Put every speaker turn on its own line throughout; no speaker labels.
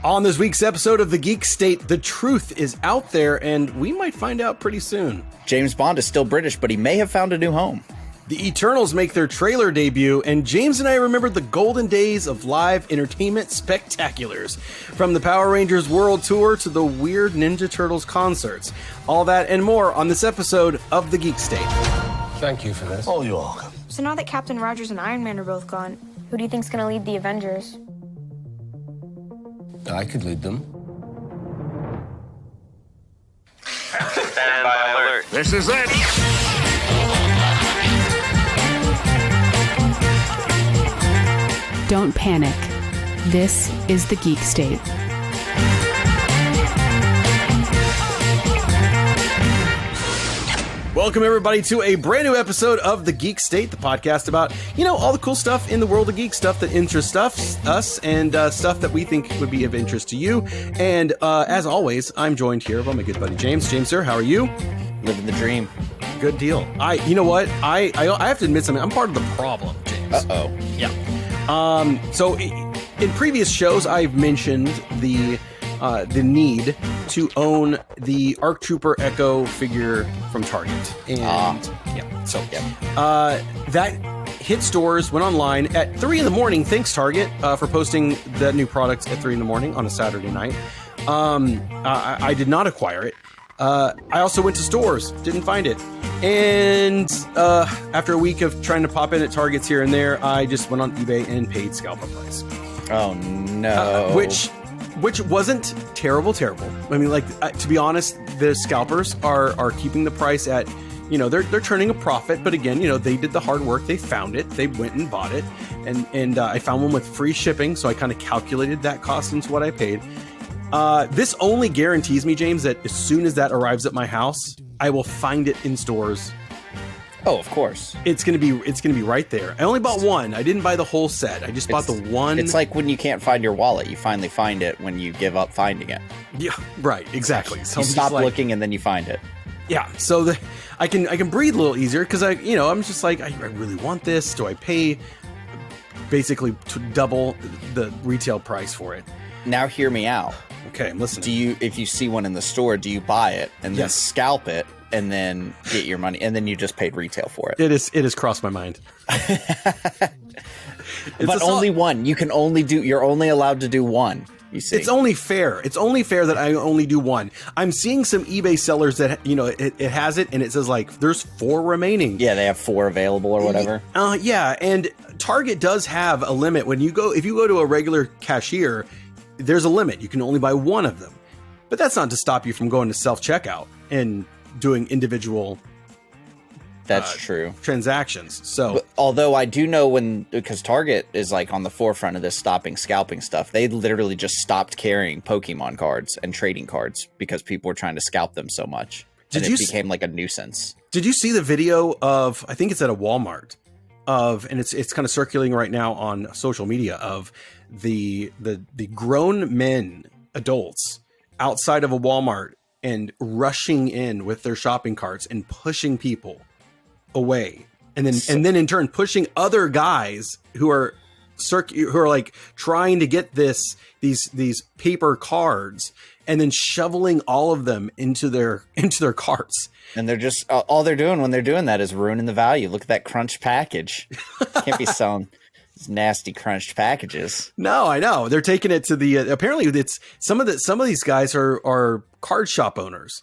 On this week's episode of the Geek State, the truth is out there, and we might find out pretty soon.
James Bond is still British, but he may have found a new home.
The Eternals make their trailer debut, and James and I remembered the golden days of live entertainment spectaculars. From the Power Rangers World Tour to the weird Ninja Turtles concerts. All that and more on this episode of the Geek State.
Thank you for this.
Oh, you're welcome.
So now that Captain Rogers and Iron Man are both gone, who do you think's gonna lead the Avengers?
I could lead them.
Stand by alert.
This is it.
Don't panic. This is the Geek State.
Welcome, everybody, to a brand new episode of The Geek State, the podcast about, all the cool stuff in the world of geek, stuff that interests us, and stuff that we think would be of interest to you. And as always, I'm joined here by my good buddy, James. James, sir, how are you?
Living the dream.
Good deal. You know what? I have to admit something. I'm part of the problem, James.
Uh-oh.
Yeah. So in previous shows, I've mentioned the need to own the ARC Trooper Echo figure from Target. And that hit stores, went online at 3 in the morning. Thanks, Target, for posting that new product at 3 in the morning on a Saturday night. I did not acquire it. I also went to stores, didn't find it. And after a week of trying to pop in at Targets here and there, I just went on eBay and paid scalper price.
Oh, no.
Which wasn't terrible. I mean, to be honest, the scalpers are keeping the price at, they're turning a profit. But again, they did the hard work. They found it. They went and bought it. And I found one with free shipping. So I kind of calculated that cost into what I paid. This only guarantees me, James, that as soon as that arrives at my house, I will find it in stores.
Oh, of course.
It's gonna be right there. I only bought one. I didn't buy the whole set. I just bought the one.
It's like when you can't find your wallet. You finally find it when you give up finding it.
Yeah, right. Exactly. So
you stop looking and then you find it.
Yeah. So I can breathe a little easier because I'm just like, I really want this. Do I pay basically to double the retail price for it?
Now hear me out.
Okay, I'm listening.
If you see one in the store, do you buy it and then scalp it and then get your money, and then you just paid retail for it?
It has crossed my mind.
But only one. You're only allowed to do one. You see,
it's only fair. It's only fair that I only do one. I'm seeing some eBay sellers that it has it and it says there's 4 remaining.
Yeah, they have 4 available or whatever.
Yeah, and Target does have a limit. If you go to a regular cashier, there's a limit. You can only buy one of them. But that's not to stop you from going to self-checkout and doing individual
true
transactions. So
although I do know because Target is on the forefront of this stopping scalping stuff, they literally just stopped carrying Pokemon cards and trading cards because people were trying to scalp them so much. It became a nuisance.
Did you see the video of, I think it's at a Walmart, and it's kind of circulating right now on social media, of the grown men, adults, outside of a Walmart and rushing in with their shopping carts and pushing people away, and then in turn pushing other guys who are trying to get these paper cards, and then shoveling all of them into their carts. And
they're just all they're doing when they're doing that is ruining the value. Look at that crunched package. Can't be selling these nasty crunched packages.
No, I know. They're taking it to the apparently it's some of these guys are card shop owners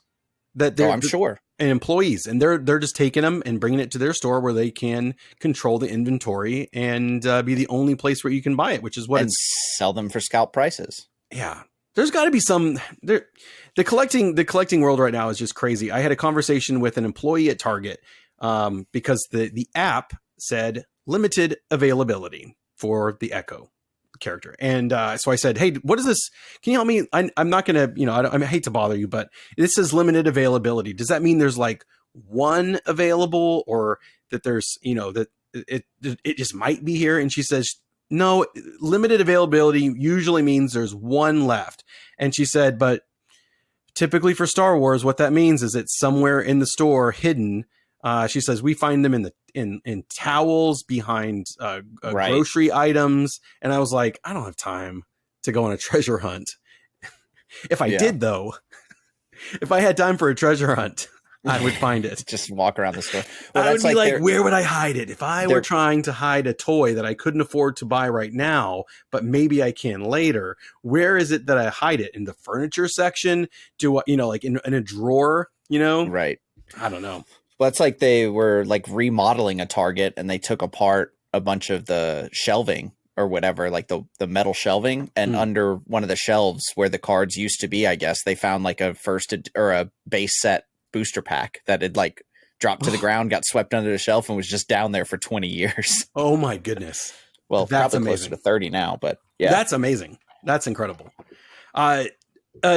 that they're
I'm sure,
and employees, and they're just taking them and bringing it to their store where they can control the inventory and be the only place where you can buy it, which is what
sell them for scalp prices.
Yeah. There's got to be some there. The collecting world right now is just crazy. I had a conversation with an employee at Target because the app said limited availability for the Echo character. And so I said, hey, what is this? Can you help me? I'm not going to, I hate to bother you, but this says limited availability. Does that mean there's one available, or that there's, that it just might be here? And she says, no, limited availability usually means there's one left. And she said, but typically for Star Wars, what that means is it's somewhere in the store hidden. She says we find them in towels behind grocery items. And I was like, I don't have time to go on a treasure hunt If I did, though, if I had time for a treasure hunt, I would find it.
Just walk around the store. Well,
I would be like, where would I hide it? If I were trying to hide a toy that I couldn't afford to buy right now, but maybe I can later, where is it that I hide it? In the furniture section? Do I, like in a drawer,
Right.
I don't know.
Well, it's like they were like remodeling a Target and they took apart a bunch of the shelving or whatever, like the metal shelving, and under one of the shelves where the cards used to be, I guess they found like a a base set booster pack that had like dropped to the ground, got swept under the shelf, and was just down there for 20 years.
Oh my goodness.
Well,
that's
probably
amazing.
closer to 30 now, but yeah.
That's amazing. That's incredible.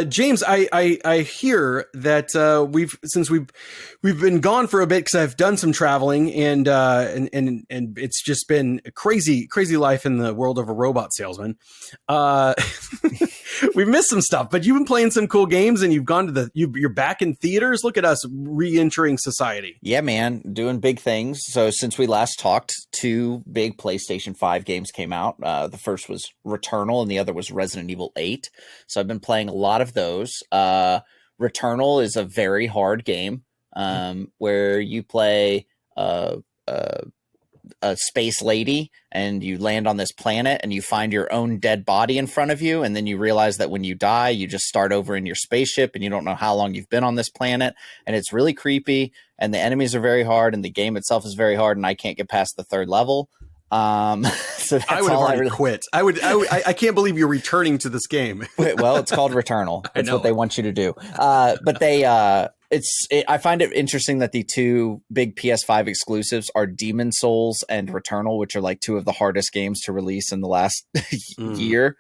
James, I hear that we've been gone for a bit because I've done some traveling and it's just been a crazy life in the world of a robot salesman. We've missed some stuff, but you've been playing some cool games and you've gone to you're back in theaters. Look at us re-entering society.
Yeah, man, doing big things. So since we last talked, 2 big PlayStation 5 games came out. The first was Returnal and the other was Resident Evil 8. So I've been playing a lot of those. Returnal is a very hard game where you play a space lady and you land on this planet and you find your own dead body in front of you, and then you realize that when you die you just start over in your spaceship and you don't know how long you've been on this planet, and it's really creepy, and the enemies are very hard and the game itself is very hard, and I can't get past the 3rd level. So that's
I would have already quit. I can't believe you're returning to this game.
Well, it's called Returnal. That's what they want you to do. But I find it interesting that the 2 big PS5 exclusives are Demon Souls and Returnal, which are like 2 of the hardest games to release in the last year.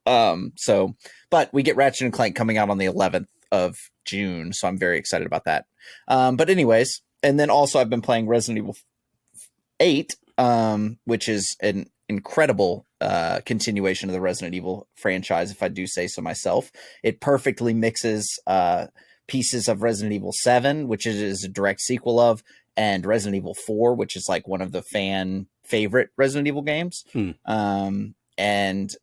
But we get Ratchet and Clank coming out on the 11th of June, so I'm very excited about that. But anyways, and then also I've been playing Resident Evil 8, which is an incredible continuation of the Resident Evil franchise, if I do say so myself. It perfectly mixes pieces of Resident Evil 7, which it is a direct sequel of, and Resident Evil 4, which is like one of the fan favorite Resident Evil games. And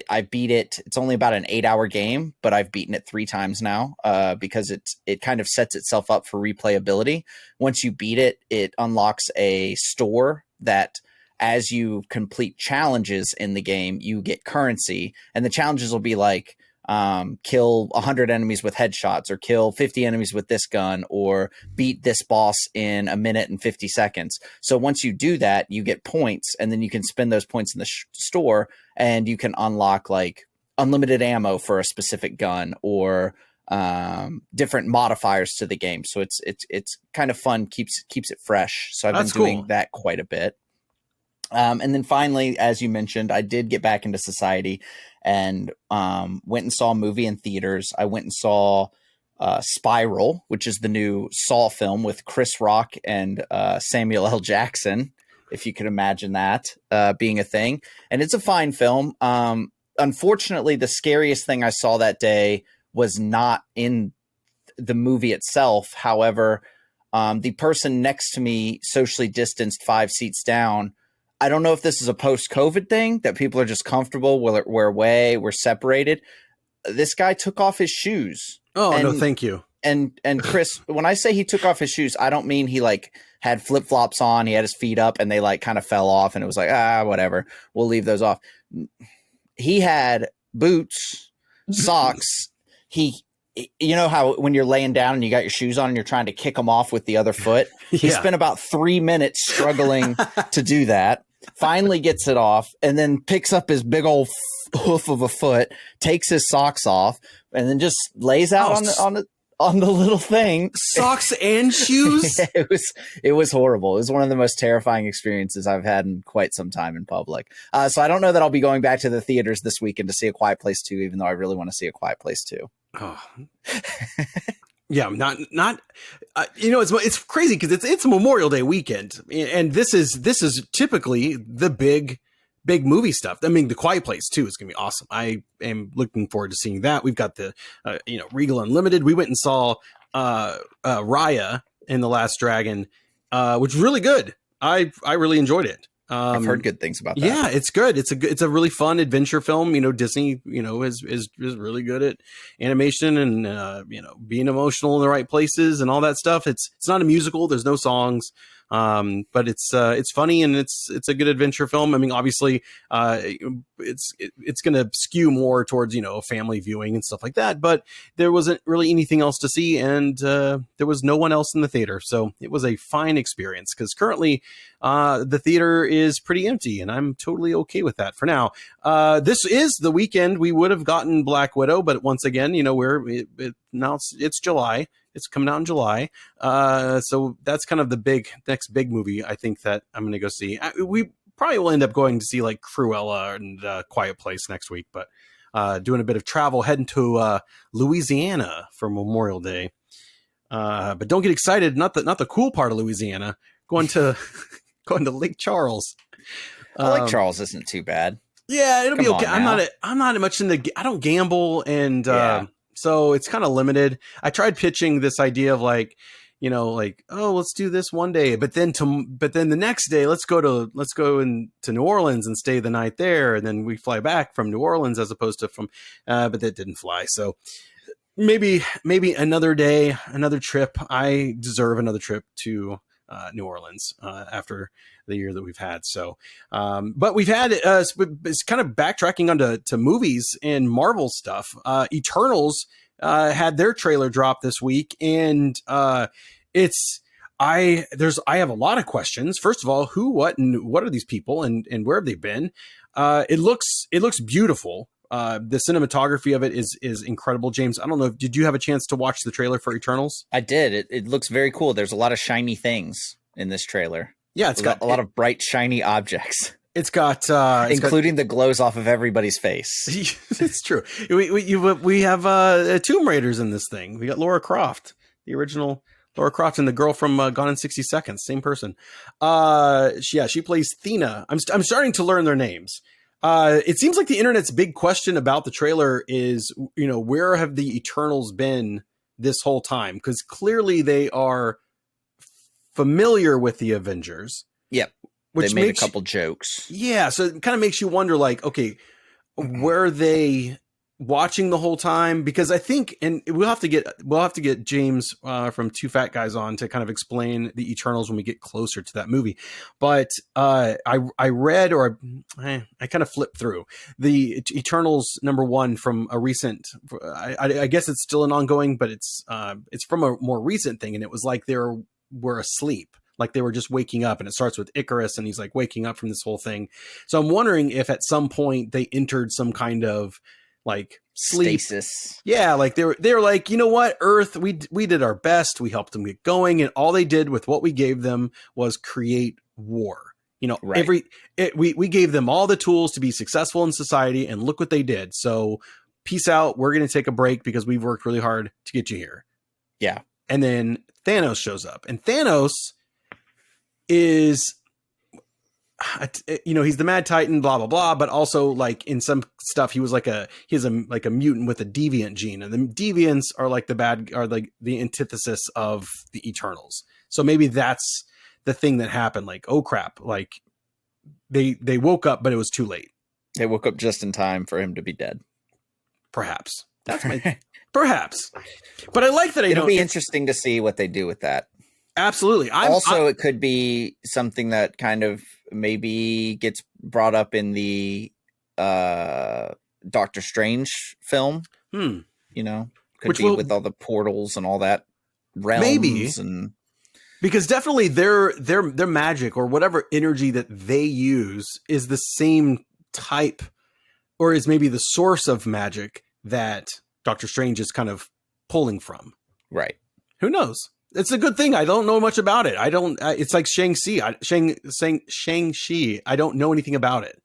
I beat it. It's only about an 8-hour game, but I've beaten it 3 times now because it kind of sets itself up for replayability. Once you beat it, it unlocks a store that, as you complete challenges in the game, you get currency, and the challenges will be like kill 100 enemies with headshots, or kill 50 enemies with this gun, or beat this boss in a minute and 50 seconds. So once you do that, you get points, and then you can spend those points in the store, and you can unlock like unlimited ammo for a specific gun, or different modifiers to the game. So it's kind of fun, keeps it fresh. So I've been doing that quite a bit. And then finally, as you mentioned, I did get back into society and went and saw a movie in theaters. I went and saw Spiral, which is the new Saw film with Chris Rock and Samuel L. Jackson, if you could imagine that being a thing. And it's a fine film. Unfortunately, the scariest thing I saw that day was not in the movie itself. However, the person next to me, socially distanced 5 seats down, I don't know if this is a post-COVID thing that people are just comfortable, we're separated. This guy took off his shoes.
Oh, no, thank you.
And Chris, when I say he took off his shoes, I don't mean he like had flip-flops on, he had his feet up and they like kind of fell off and it was like, whatever, we'll leave those off. He had boots, socks. You know how when you're laying down and you got your shoes on and you're trying to kick them off with the other foot? He spent about 3 minutes struggling to do that, finally gets it off, and then picks up his big old hoof of a foot, takes his socks off, and then just lays out on the little thing.
Socks and shoes?
It was horrible. It was one of the most terrifying experiences I've had in quite some time in public. So I don't know that I'll be going back to the theaters this weekend to see A Quiet Place 2, even though I really want to see A Quiet Place 2. Oh.
Yeah, not. It's crazy because it's Memorial Day weekend, and this is typically the big movie stuff. I mean, The Quiet Place 2 is gonna be awesome. I am looking forward to seeing that. We've got the Regal Unlimited. We went and saw Raya and the Last Dragon, which was really good. I really enjoyed it.
I've heard good things about that.
Yeah, it's good. It's a really fun adventure film. Disney, is really good at animation and being emotional in the right places and all that stuff. It's not a musical. There's no songs. But it's funny and it's a good adventure film. I mean, obviously, it's going to skew more towards, family viewing and stuff like that, but there wasn't really anything else to see. And, there was no one else in the theater. So it was a fine experience because currently, the theater is pretty empty and I'm totally okay with that for now. This is the weekend we would have gotten Black Widow, but once again, now it's July. It's coming out in July. So that's kind of the next big movie I think that I'm going to go see. We probably will end up going to see like Cruella and Quiet Place next week, but doing a bit of travel, heading to Louisiana for Memorial Day. But don't get excited. Not the cool part of Louisiana. Going to Lake Charles.
Lake Charles isn't too bad.
Yeah, it'll be okay.
Now.
I'm not much I don't gamble and so it's kind of limited. I tried pitching this idea of like, oh, let's do this one day, but then the next day, let's go to New Orleans and stay the night there, and then we fly back from New Orleans as opposed to from, but that didn't fly. So maybe another day, another trip. I deserve another trip to New Orleans after the year that we've had. So, but we've had it's kind of backtracking onto movies and Marvel stuff. Eternals had their trailer drop this week, and I have a lot of questions. First of all, who, what, and what are these people, and where have they been? It looks beautiful. The cinematography of it is incredible. James, I don't know, did you have a chance to watch the trailer for Eternals?
I did. It looks very cool. There's a lot of shiny things in this trailer.
Yeah, it's got
a lot of bright, shiny objects.
It's got
including the glows off of everybody's face.
It's true. We have Tomb Raiders in this thing. We got Laura Croft, the original Laura Croft, and the girl from Gone in 60 Seconds, same person. She plays Thena. I'm starting to learn their names. It seems like the internet's big question about the trailer is, where have the Eternals been this whole time? Because clearly they are familiar with the Avengers.
Yep. They made a couple jokes.
Yeah. So it kind of makes you wonder, like, okay, were they watching the whole time? Because I think, and we'll have to get James from Two Fat Guys on to kind of explain the Eternals when we get closer to that movie. But I read, or I kind of flipped through the Eternals #1 from a recent. I guess it's still an ongoing, but it's from a more recent thing, and it was like they were asleep. Like they were just waking up, and it starts with Icarus, and he's like waking up from this whole thing. So I'm wondering if at some point they entered some kind of like sleep.
Stasis.
Yeah, like they were like, you know what, Earth, we did our best, we helped them get going, and all they did with what we gave them was create war.
Right.
We gave them all the tools to be successful in society, and look what they did. So peace out. We're going to take a break because we've worked really hard to get you here.
Yeah.
And then Thanos shows up, and Thanos is, he's the Mad Titan, blah blah blah, but also like in some stuff he was like a mutant with a deviant gene, and the deviants are like the antithesis of the Eternals. So maybe that's the thing that happened. Like, oh crap, like they woke up, but it was too late.
They woke up just in time for him to be dead.
Perhaps that's my perhaps, but I like that.
It'll be interesting to see what they do with that.
Absolutely.
It could be something that kind of maybe gets brought up in the Doctor Strange film. Could be with all the portals and all that realms.
Maybe.
And
because definitely their magic or whatever energy that they use is the same type, or is maybe the source of magic that Doctor Strange is kind of pulling from.
Right.
Who knows? It's a good thing. I don't know much about it. It's like Shang-Chi. I don't know anything about it.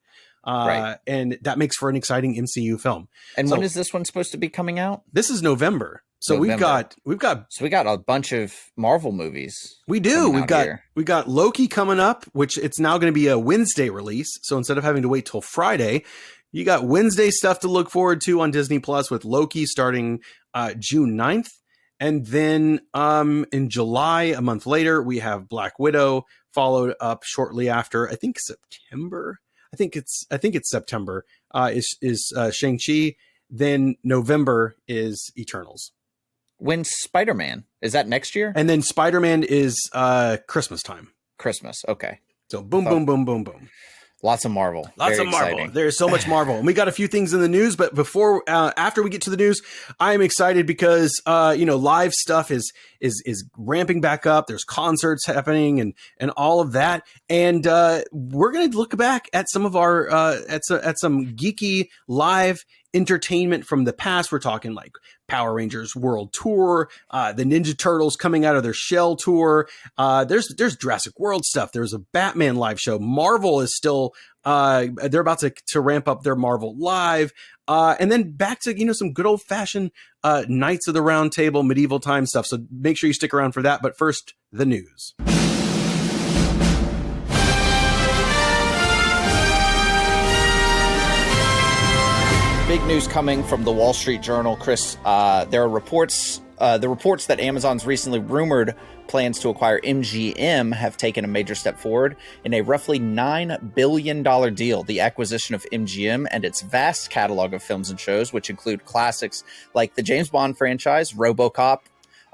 Right.
And that makes for an exciting MCU film.
And when is this one supposed to be coming out?
This is November. So we've got
so we got a bunch of Marvel movies.
We do. We got Loki coming up, which it's now going to be a Wednesday release. So instead of having to wait till Friday, you got Wednesday stuff to look forward to on Disney Plus with Loki starting June 9th. And then in July, a month later, we have Black Widow, followed up shortly after. I think September. I think it's September. Is Shang-Chi. Then November is Eternals.
When's Spider-Man? Is that next year?
And then Spider-Man is Christmas time.
Christmas. Okay.
So boom, boom, boom, boom, boom.
Lots of Marvel.
Lots
Very
of Marvel.
exciting.
There's so much Marvel. And we got a few things in the news, but after we get to the news, I'm excited because, live stuff is ramping back up. There's concerts happening and all of that. And, we're going to look back at some of our, at some geeky live entertainment from the past. We're talking like Power Rangers World Tour, the Ninja Turtles coming out of their Shell Tour. There's Jurassic World stuff. There's a Batman live show. Marvel is still, they're about to ramp up their Marvel Live. And then back to, some good old fashioned, Knights of the Round Table, medieval time stuff. So make sure you stick around for that. But first, the news.
Big news coming from the Wall Street Journal, Chris. There are reports that Amazon's recently rumored plans to acquire MGM have taken a major step forward in a roughly $9 billion deal. The acquisition of MGM and its vast catalog of films and shows, which include classics like the James Bond franchise, RoboCop,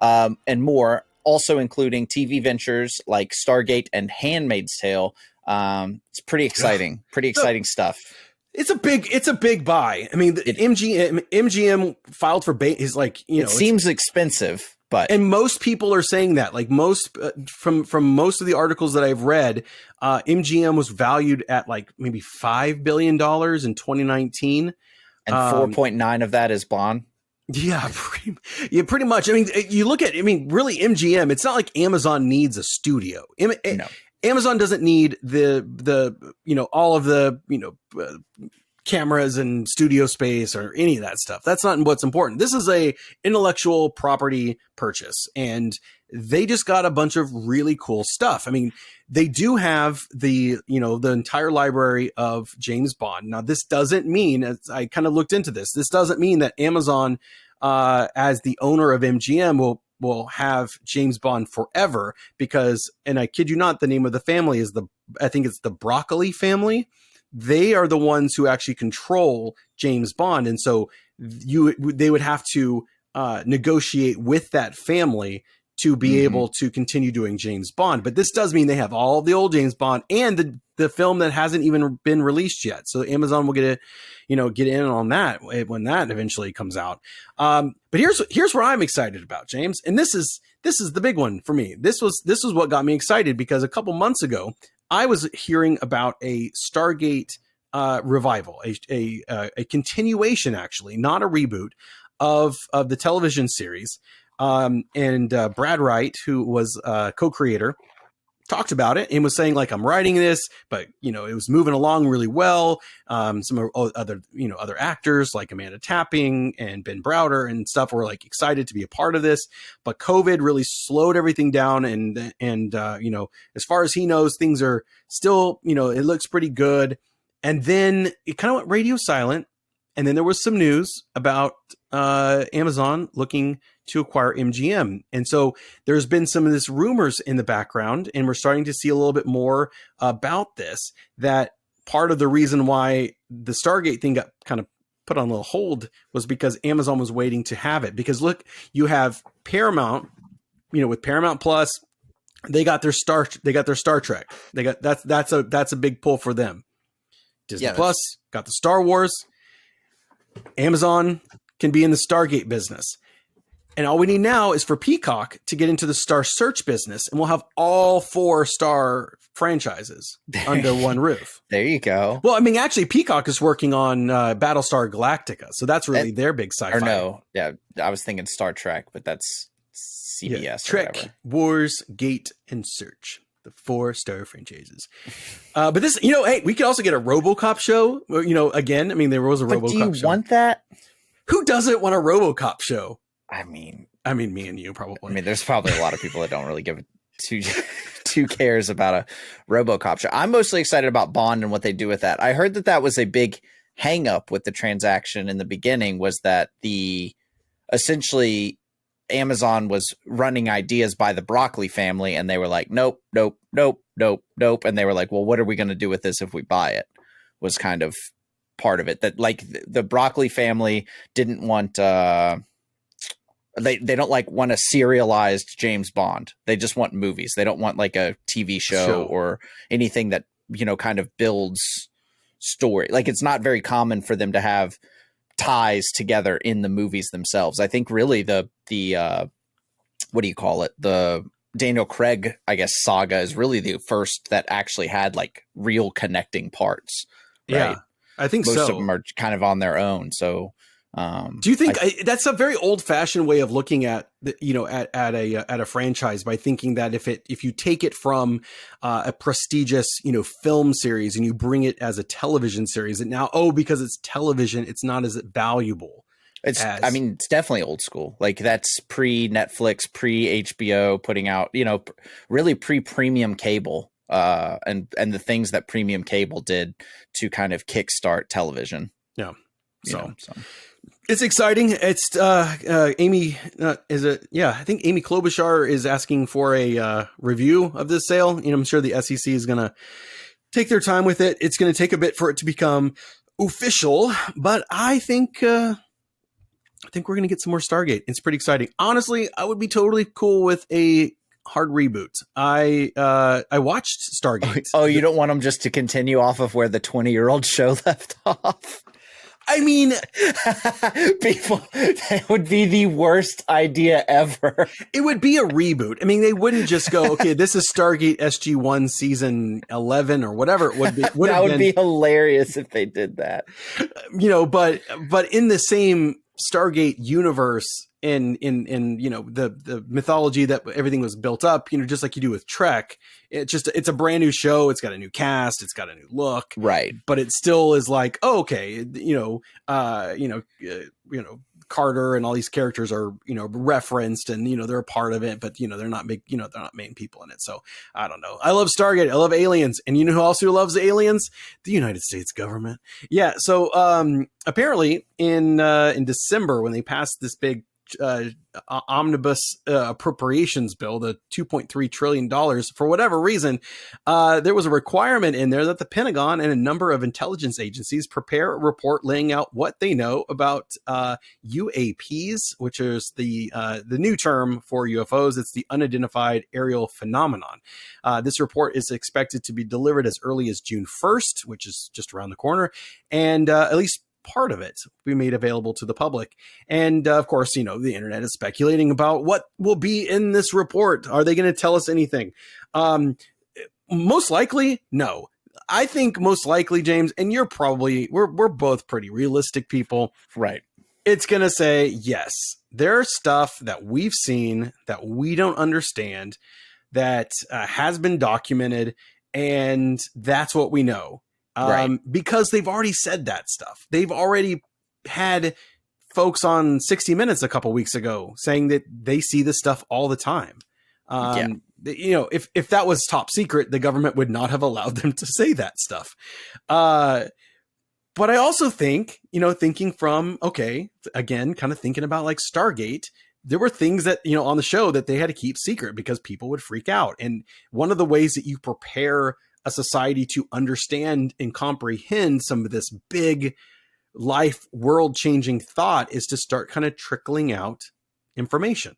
and more, also including TV ventures like Stargate and Handmaid's Tale. It's pretty exciting, stuff.
It's a big buy. I mean, MGM filed for is like,
it seems expensive, but
and most people are saying that, like most from most of the articles that I've read, MGM was valued at like maybe $5 billion in 2019,
and 4.9 of that is Bond.
Yeah, pretty much. I mean, you look at, really MGM. It's not like Amazon needs a studio. No. Amazon doesn't need all of the cameras and studio space or any of that stuff. That's not what's important. This is a intellectual property purchase, and they just got a bunch of really cool stuff. I mean, they do have the entire library of James Bond. Now, this doesn't mean, as I kind of looked into this doesn't mean that Amazon, as the owner of MGM, will have James Bond forever, because, and I kid you not, the name of the family is I think it's the Broccoli family. They are the ones who actually control James Bond. And so they would have to negotiate with that family to be able to continue doing James Bond. But this does mean they have all of the old James Bond and the film that hasn't even been released yet. So Amazon will get in on that when that eventually comes out. But here's where I'm excited about, James. And this is the big one for me. This was what got me excited, because a couple months ago, I was hearing about a Stargate revival, a continuation, actually, not a reboot of the television series. And Brad Wright, who was co-creator, talked about it and was saying, like, I'm writing this, but it was moving along really well. Some other actors like Amanda Tapping and Ben Browder and stuff were like excited to be a part of this, but COVID really slowed everything down. And as far as he knows, things are still, it looks pretty good. And then it kind of went radio silent. And then there was some news about Amazon looking to acquire MGM. And so there's been some of this rumors in the background, and we're starting to see a little bit more about this, that part of the reason why the Stargate thing got kind of put on a little hold was because Amazon was waiting to have it. Because look, you have Paramount, with Paramount Plus, they got their Star Trek. That's a big pull for them. Disney Plus got the Star Wars. Amazon can be in the Stargate business. And all we need now is for Peacock to get into the Star Search business, and we'll have all 4 Star franchises under one roof.
There you go.
Well, actually, Peacock is working on Battlestar Galactica, so that's really their big sci-fi.
Or no, yeah, I was thinking Star Trek, but that's CBS.
Yeah,
or
Trek,
whatever.
Wars, Gate, and Search. The 4 Star franchises. But this, hey, we could also get a RoboCop show. Again, there was a RoboCop show.
But do you want that?
Who doesn't want a RoboCop show?
I mean,
me and you probably.
There's probably a lot of people that don't really give two cares about a RoboCop show. I'm mostly excited about Bond and what they do with that. I heard that was a big hang up with the transaction in the beginning, was that essentially Amazon was running ideas by the Broccoli family, and they were like, nope, And they were like, well, what are we going to do with this if we buy it? Was kind of part of it. That like the Broccoli family didn't want they don't like want a serialized James Bond. They just want movies. They don't want like a TV show or anything that, you know, kind of builds story. Like it's not very common for them to have ties together in the movies themselves. I think really the what do you call it? The Daniel Craig, I guess, saga is really the first that actually had like real connecting parts. Right? Yeah,
I think
most
so.
of them are kind of on their own. So
do you think that's a very old fashioned way of looking at at a franchise, by thinking that if you take it from a prestigious, you know, film series and you bring it as a television series, and now, because it's television, it's not as valuable.
I mean, it's definitely old school. Like that's pre Netflix, pre HBO putting out, you know, really pre premium cable, and the things that premium cable did to kind of kickstart television.
Yeah. So it's exciting. It's Amy is it? Yeah, I think Amy Klobuchar is asking for a review of this sale. You know, I'm sure the SEC is going to take their time with it. It's going to take a bit for it to become official, but I think we're going to get some more Stargate. It's pretty exciting. Honestly, I would be totally cool with a hard reboot. I watched Stargate.
Oh, you don't want them just to continue off of where the 20-year-old show left off?
I mean,
people, that would be the worst idea ever.
It would be a reboot. I mean, they wouldn't just go, okay, this is Stargate SG-1 season 11 or whatever it would be.
That would be hilarious if they did that.
You know, but in the same Stargate universe, in you know, the mythology that everything was built up, you know, just like you do with Trek, it's a brand new show. It's got a new cast. It's got a new look.
Right. But
it still is like, oh, okay, you know, Carter and all these characters are, you know, referenced and, you know, they're a part of it, but, you know, they're not big, you know, they're not main people in it. So I don't know. I love Stargate. I love aliens. And you know who also loves aliens? The United States government. Yeah. So apparently in December, when they passed this big omnibus appropriations bill, the $2.3 trillion, for whatever reason, there was a requirement in there that the Pentagon and a number of intelligence agencies prepare a report laying out what they know about UAPs, which is the new term for UFOs. It's the unidentified aerial phenomenon. This report is expected to be delivered as early as June 1st, which is just around the corner, and at least part of it will be made available to the public. And of course, you know, the internet is speculating about what will be in this report. Are they going to tell us anything? Most likely, no. I think most likely, James, and we're both pretty realistic people.
Right.
It's going to say, yes, there's stuff that we've seen that we don't understand that has been documented, and that's what we know. Right. Because they've already said that stuff. They've already had folks on 60 Minutes a couple weeks ago saying that they see this stuff all the time. You know, if that was top secret, the government would not have allowed them to say that stuff. But I also think, you know, thinking from, okay, again, kind of thinking about like Stargate, there were things that, you know, on the show that they had to keep secret because people would freak out. And one of the ways that you prepare a society to understand and comprehend some of this big life, world-changing thought is to start kind of trickling out information,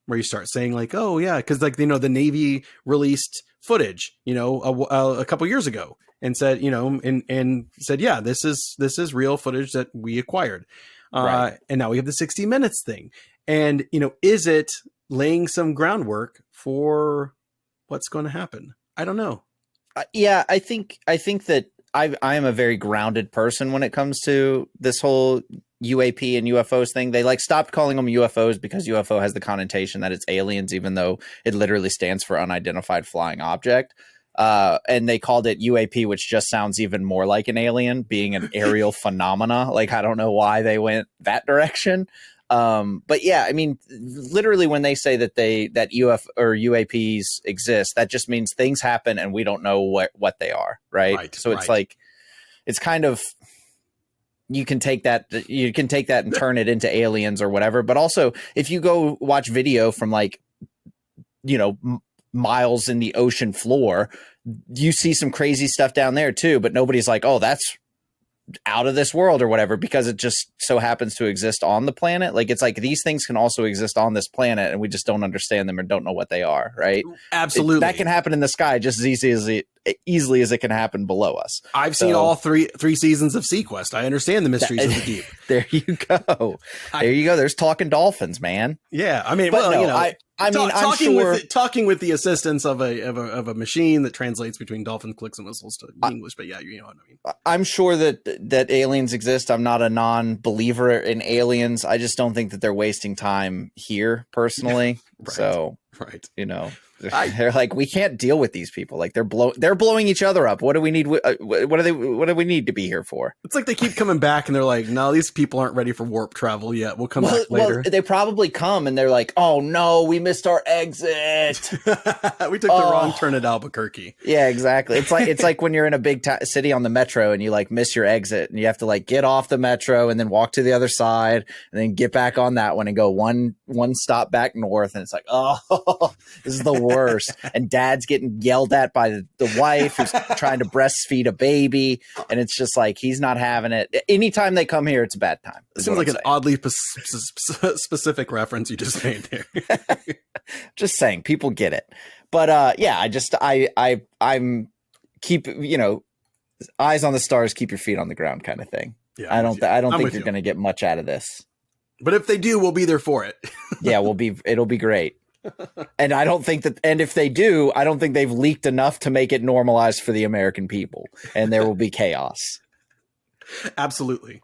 where you start saying like, oh yeah, because like, you know, the Navy released footage, you know, a couple years ago and said, you know, and said, yeah, this is real footage that we acquired. Right. And now we have the 60 Minutes thing. And, you know, is it laying some groundwork for what's going to happen? I don't know.
Yeah, I think that I am a very grounded person when it comes to this whole UAP and UFOs thing. They like stopped calling them UFOs because UFO has the connotation that it's aliens, even though it literally stands for unidentified flying object. And they called it UAP, which just sounds even more like an alien, being an aerial phenomena. Like, I don't know why they went that direction. But yeah, I mean, literally when they say that UFO or UAPs exist, that just means things happen and we don't know what they are. Right. So it's like, it's kind of, you can take that and turn it into aliens or whatever. But also if you go watch video from like, you know, miles in the ocean floor, you see some crazy stuff down there too, but nobody's like, oh, that's out of this world or whatever, because it just so happens to exist on the planet. Like, it's like these things can also exist on this planet and we just don't understand them or don't know what they are, right?
Absolutely.
That can happen in the sky just as easily as it can happen below us.
I've seen all three seasons of Sequest. I understand the mysteries of the deep.
There you go. There you go. There's talking dolphins, man.
Yeah, I mean,
but
well,
no,
you know,
I'm sure
talking with the assistance of a machine that translates between dolphin clicks and whistles to English. But yeah, you know what I mean.
I'm sure that aliens exist. I'm not a non-believer in aliens. I just don't think that they're wasting time here, personally.
Right.
So,
right,
you know. They're like, we can't deal with these people. Like, they're blowing each other up. What do we need? What do we need to be here for?
It's like they keep coming back and they're like, no, these people aren't ready for warp travel yet. We'll come back later.
Well, they probably come and they're like, oh no, we missed our exit.
We took the wrong turn at Albuquerque.
Yeah, exactly. It's like when you're in a big city on the metro and you like miss your exit and you have to like get off the metro and then walk to the other side and then get back on that one and go one stop back north. And it's like, oh, this is the worst. And dad's getting yelled at by the wife who's trying to breastfeed a baby, and it's just like he's not having it. Anytime they come here, it's a bad time.
It seems like an oddly specific reference you just made there.
Just saying, people get it. But yeah, I'm keep, you know, eyes on the stars, keep your feet on the ground kind of thing.
Yeah,
I don't think you're going to get much out of this.
But if they do, we'll be there for it.
Yeah, it'll be great. And I don't think and if they do, I don't think they've leaked enough to make it normalized for the American people, and there will be chaos.
Absolutely.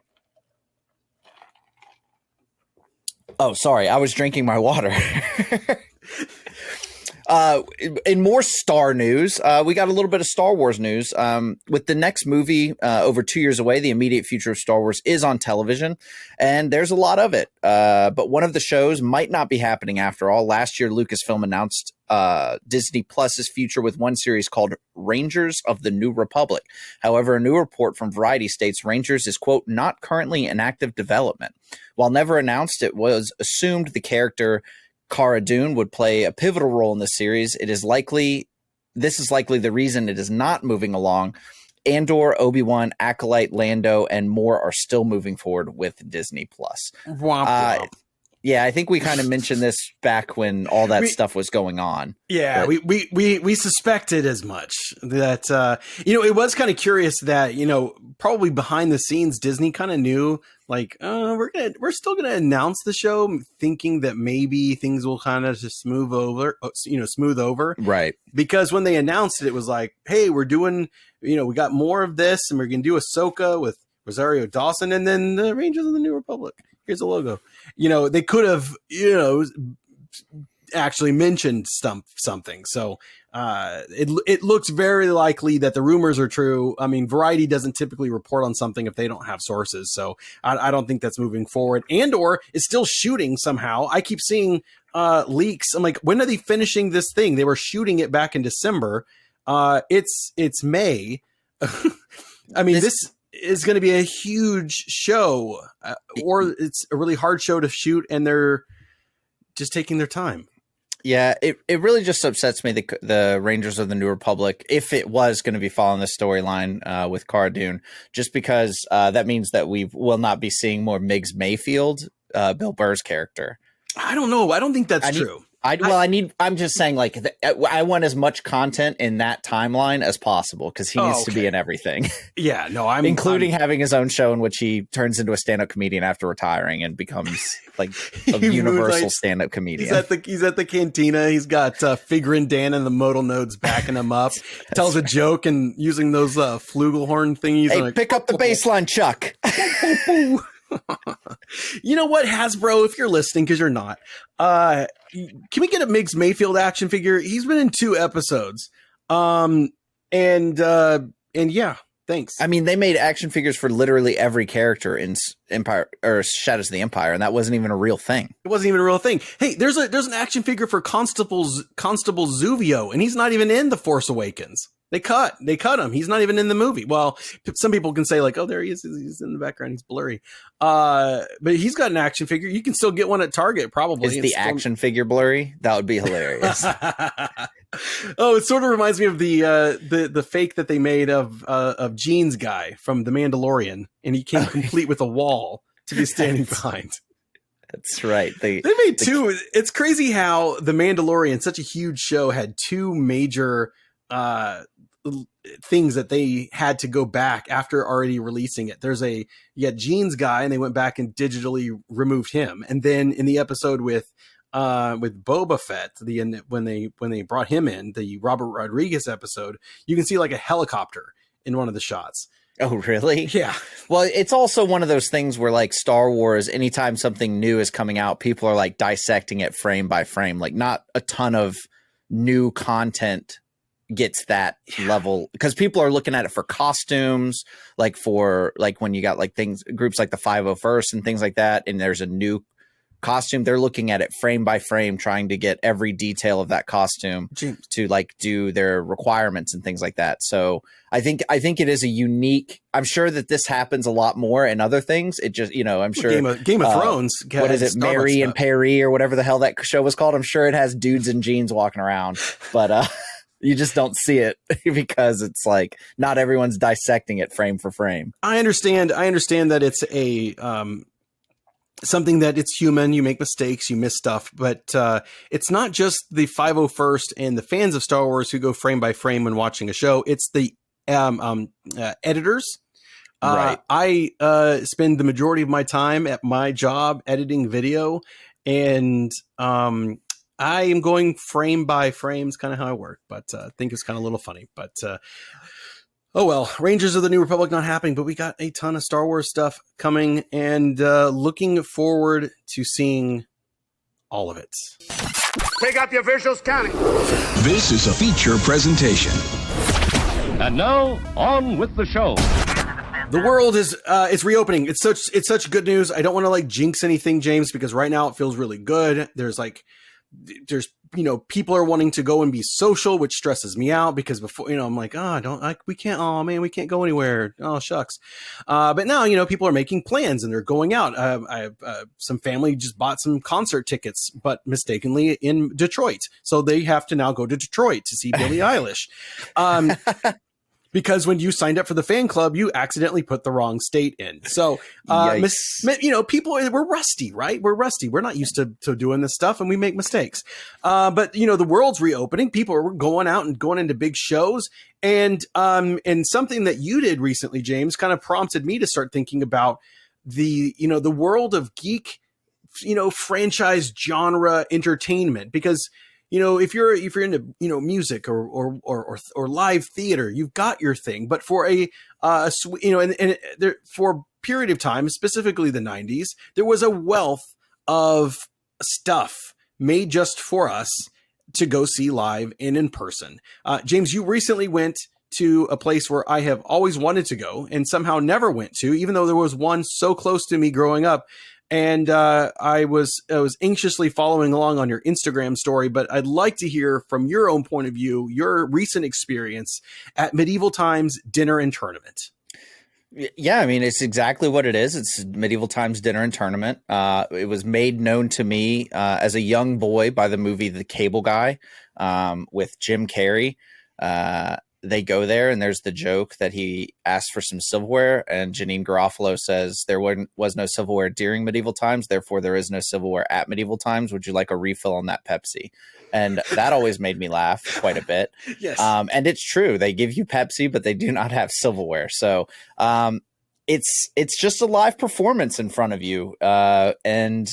Oh, sorry. I was drinking my water. In more Star news, we got a little bit of Star Wars news. With the next movie over 2 years away, the immediate future of Star Wars is on television, and there's a lot of it. But one of the shows might not be happening after all. Last year, Lucasfilm announced Disney Plus's future with one series called Rangers of the New Republic. However, a new report from Variety states Rangers is, quote, not currently in active development. While never announced, it was assumed the character Cara Dune would play a pivotal role in the series. This is likely the reason it is not moving along. Andor, Obi-Wan, Acolyte, Lando, and more are still moving forward with Disney Plus. Yeah, I think we kind of mentioned this back when all that stuff was going on.
Yeah, we suspected as much. That it was kind of curious that, probably behind the scenes Disney kind of knew, like, we're still gonna announce the show, thinking that maybe things will kind of just smooth over.
Right.
Because when they announced it was like, hey, we're doing, we got more of this, and we're gonna do Ahsoka with Rosario Dawson, and then the Rangers of the New Republic. Here's a logo. They could have, actually mentioned something. So it looks very likely that the rumors are true. I mean, Variety doesn't typically report on something if they don't have sources. So I don't think that's moving forward. Andor is still shooting somehow. I keep seeing leaks. I'm like, when are they finishing this thing? They were shooting it back in December. It's May. I mean, this is going to be a huge show, or it's a really hard show to shoot, and they're just taking their time.
Yeah, it really just upsets me, the Rangers of the New Republic, if it was going to be following the storyline with Cara Dune, just because that means that we will not be seeing more Miggs Mayfield, Bill Burr's character.
I don't know. I don't think that's true.
I'm just saying, like, I want as much content in that timeline as possible, because he needs to be in everything.
Yeah, no,
including having his own show in which he turns into a stand-up comedian after retiring and becomes like a universal stand-up comedian.
He's at the cantina. He's got Figurin Dan and the modal nodes backing him up. Tells a joke and using those flugelhorn thingies.
Hey, pick up the bass line, Chuck.
You know what, Hasbro, if you're listening, because you're not, can we get a Miggs Mayfield action figure? He's been in 2 episodes. And yeah, thanks.
I mean, they made action figures for literally every character in Empire or Shadows of the Empire, and that wasn't even a real thing.
It wasn't even a real thing. Hey, there's an action figure for Constable Zuvio, and he's not even in The Force Awakens. They cut him. He's not even in the movie. Well, some people can say, like, oh, there he is. He's in the background. He's blurry. But he's got an action figure. You can still get one at Target, probably.
Is the action figure blurry? That would be hilarious.
Oh, it sort of reminds me of the fake that they made of Gene's guy from The Mandalorian, and he came complete with a wall to be standing behind.
That's right.
They made two. It's crazy how The Mandalorian, such a huge show, had two major things that they had to go back after already releasing it. You had Gene's guy, and they went back and digitally removed him. And then in the episode with Boba Fett, when they brought him in, the Robert Rodriguez episode, you can see like a helicopter in one of the shots.
Oh, really?
Yeah.
Well, it's also one of those things where, like, Star Wars, anytime something new is coming out, people are like dissecting it frame by frame. Like, not a ton of new content gets that level, because people are looking at it for costumes, like for like when you got like groups like the 501st and things like that, and there's a new costume, they're looking at it frame by frame, trying to get every detail of that costume to like do their requirements and things like that. So I think it is a unique, I'm sure that this happens a lot more in other things. It just, I'm sure
Game of Thrones,
what is it, Mary and Perry or whatever the hell that show was called, I'm sure it has dudes in jeans walking around, but you just don't see it because it's like not everyone's dissecting it frame for frame.
I understand that it's a something that it's human. You make mistakes, you miss stuff, but it's not just the 501st and the fans of Star Wars who go frame by frame when watching a show. It's the editors.
Right.
I spend the majority of my time at my job editing video, and I am going frame by frame is kind of how I work, but I think it's kind of a little funny, but oh well, Rangers of the New Republic not happening, but we got a ton of Star Wars stuff coming, and looking forward to seeing all of it.
Take out your visuals, counting.
This is a feature presentation.
And now, on with the show.
The world is it's reopening. It's such good news. I don't want to like jinx anything, James, because right now it feels really good. There's people are wanting to go and be social, which stresses me out because before, I'm like, we can't go anywhere. Oh, shucks. But now, people are making plans and they're going out. I have some family just bought some concert tickets, but mistakenly in Detroit. So they have to now go to Detroit to see Billie Eilish. Because when you signed up for the fan club, you accidentally put the wrong state in. So, people, we're rusty, right? We're rusty. We're not used to doing this stuff, and we make mistakes. But the world's reopening. People are going out and going into big shows. And something that you did recently, James, kind of prompted me to start thinking about the world of geek, franchise genre entertainment, because if you're into music or live theater, you've got your thing. But for for a period of time, specifically the 90s, there was a wealth of stuff made just for us to go see live and in person. James, you recently went to a place where I have always wanted to go and somehow never went to, even though there was one so close to me growing up. And I was anxiously following along on your Instagram story, but I'd like to hear from your own point of view, your recent experience at Medieval Times Dinner and Tournament.
Yeah, I mean, it's exactly what it is. It's Medieval Times Dinner and Tournament. It was made known to me as a young boy by the movie The Cable Guy with Jim Carrey. They go there, and there's the joke that he asked for some silverware, and Janine Garofalo says there was no silverware during Medieval Times, therefore there is no silverware at Medieval Times. Would you like a refill on that Pepsi? And that always made me laugh quite a bit.
Yes.
And it's true. They give you Pepsi, but they do not have silverware. So it's just a live performance in front of you. And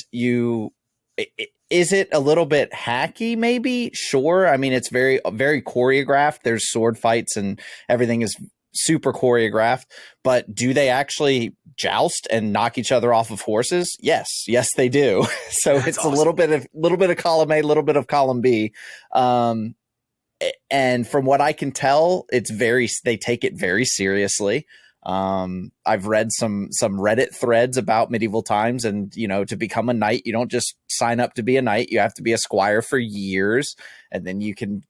is it a little bit hacky? Maybe. Sure. I mean, it's very, very choreographed. There's sword fights and everything is super choreographed, but do they actually joust and knock each other off of horses? Yes, they do. So that's it's awesome. a little bit of column A, a little bit of column B. And from what I can tell, they take it very seriously. I've read some Reddit threads about Medieval Times, and to become a knight, you don't just sign up to be a knight. You have to be a squire for years, and then you can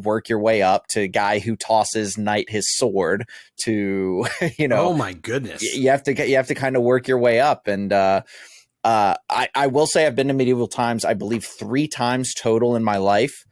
work your way up to guy who tosses knight his sword to
Oh my goodness!
You have to kind of work your way up, and I will say I've been to Medieval Times, I believe 3 times total in my life.